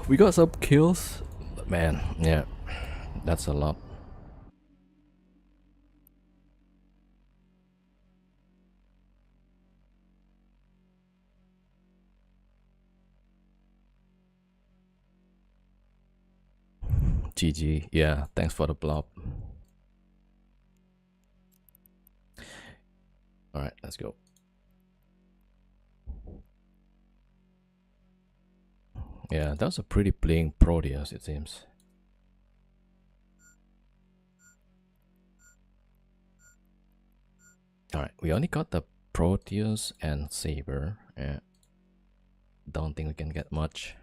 We got some kills. But man, yeah. That's a lot. GG. Yeah, thanks for the blob. Alright, let's go. Yeah, that was a pretty playing Proteus, it seems. Alright, we only got the Proteus and Saber. Yeah. Don't think we can get much.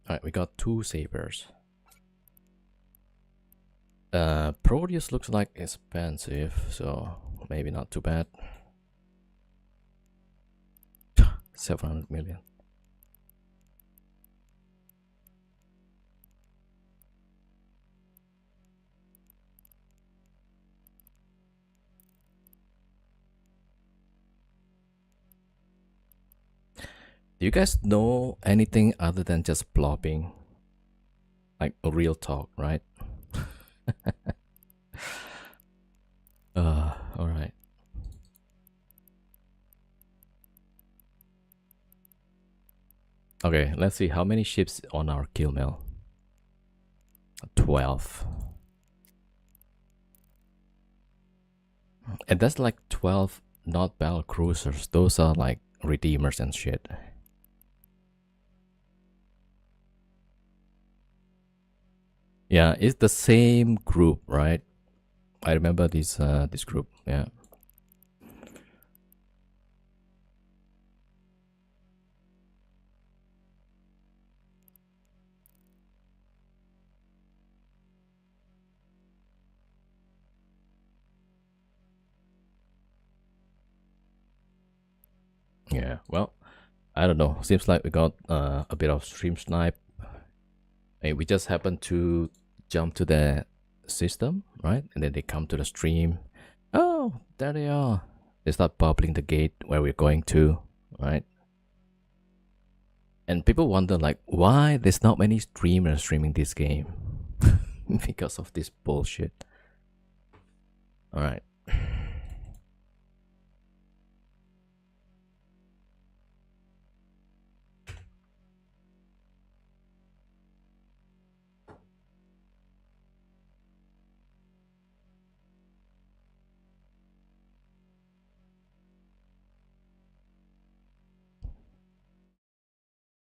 Alright, we got 2 Sabers. Proteus looks like expensive, so maybe not too bad. 700 million. Do you guys know anything other than just blobbing? Like a real talk, right? Alright. Okay, let's see how many ships on our kill mill. 12. And that's like 12 not battle cruisers. Those are like redeemers and shit. Yeah, it's the same group, right? I remember this group. Yeah. Yeah. Well, I don't know. Seems like we got a bit of stream snipe. Hey, we just happened to jump to the system, right? And then they come to the stream. Oh, there they are. They start bubbling the gate where we're going to, right? And people wonder like why there's not many streamers streaming this game. Because of this bullshit. Alright.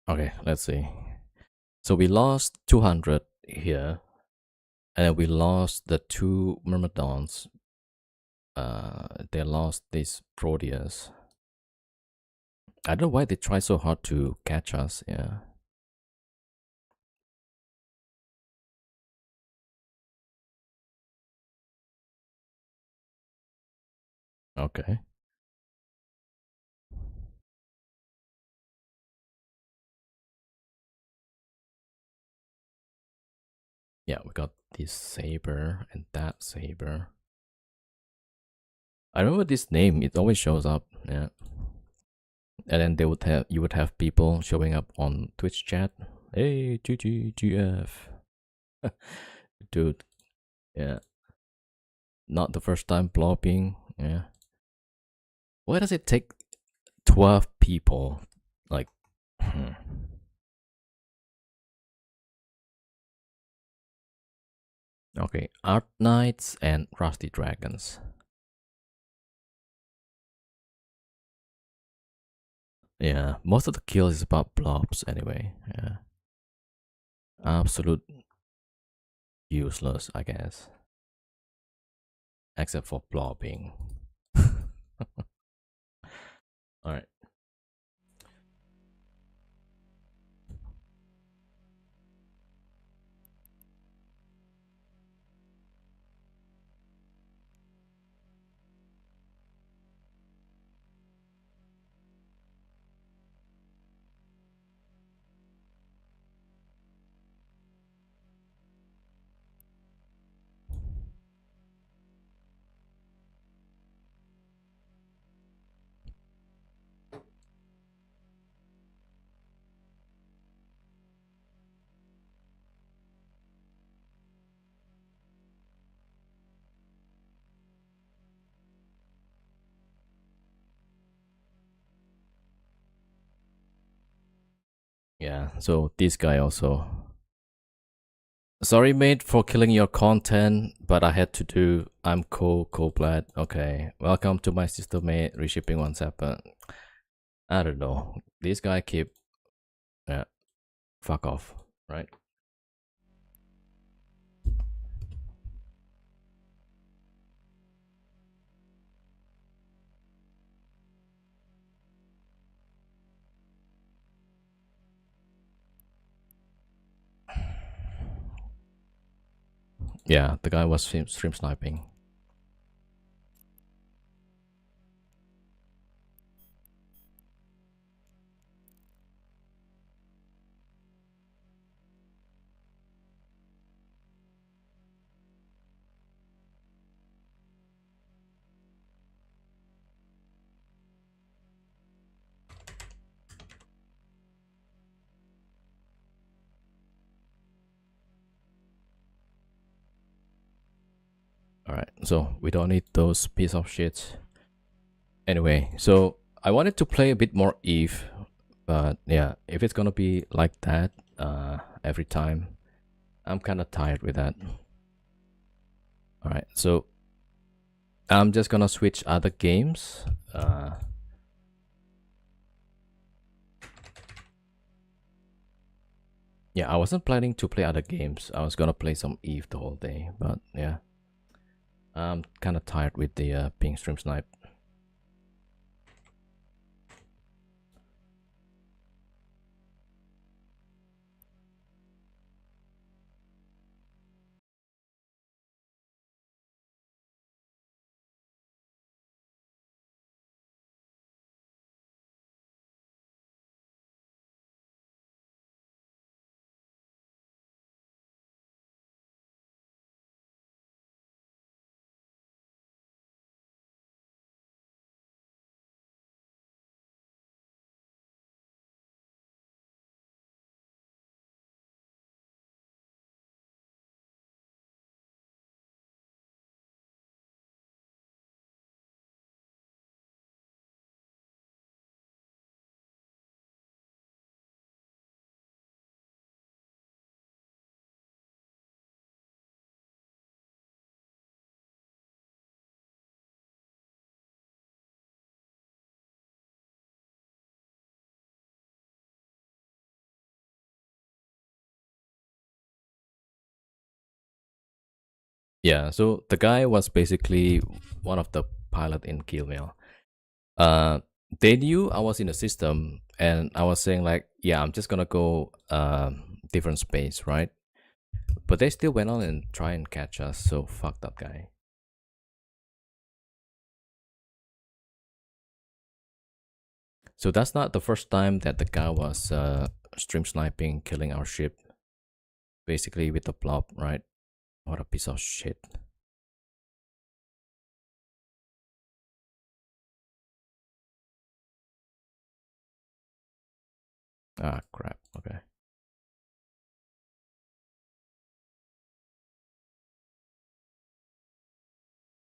Okay, let's see. So we lost 200 here. And we lost the 2 Myrmidons. They lost this Proteus. I don't know why they try so hard to catch us. Yeah. Okay. Yeah, we got this saber and that saber. I remember this name. It always shows up. Yeah. And then you would have people showing up on Twitch chat. Hey, GGGF. Dude. Yeah. Not the first time blobbing. Yeah. Why does it take 12 people? Like, Okay, Art Knights and Rusty Dragons. Yeah, most of the kills is about blobs anyway. Yeah. Absolute useless, I guess, except for blobbing. All right. Yeah. So this guy also. Sorry, mate, for killing your content, but I had to do. I'm cold blood. Okay. Welcome to my sister, mate. Reshipping one second. I don't know. This guy keep. Yeah. Fuck off. Right. Yeah. The guy was stream sniping. All right. So we don't need those piece of shit. Anyway, so I wanted to play a bit more Eve, but yeah, if it's gonna be like that every time, I'm kind of tired with that. All right, so I'm just gonna switch other games. Yeah, I wasn't planning to play other games. I was gonna play some Eve the whole day, but yeah, I'm kind of tired with the ping stream snipe. Yeah, so the guy was basically one of the pilot in Killmail. uh they knew I was in the system, and I was saying like, yeah, I'm just gonna go different space, right? But they still went on and try and catch us, so fuck that guy. So that's not the first time that the guy was stream sniping, killing our ship, basically with the blob, right? What a piece of shit. Ah, crap. Okay.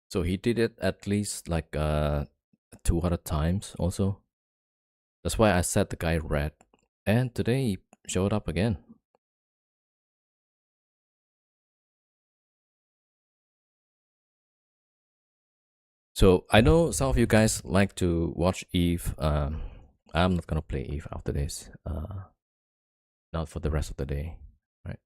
So he did it at least like 200 times also. That's why I set the guy red. And today he showed up again. So I know some of you guys like to watch Eve. I'm not gonna play Eve after this. Not for the rest of the day, right?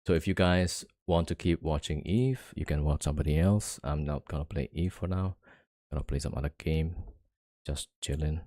So if you guys want to keep watching Eve, you can watch somebody else. I'm not gonna play Eve for now. I'm gonna play some other game. Just chilling.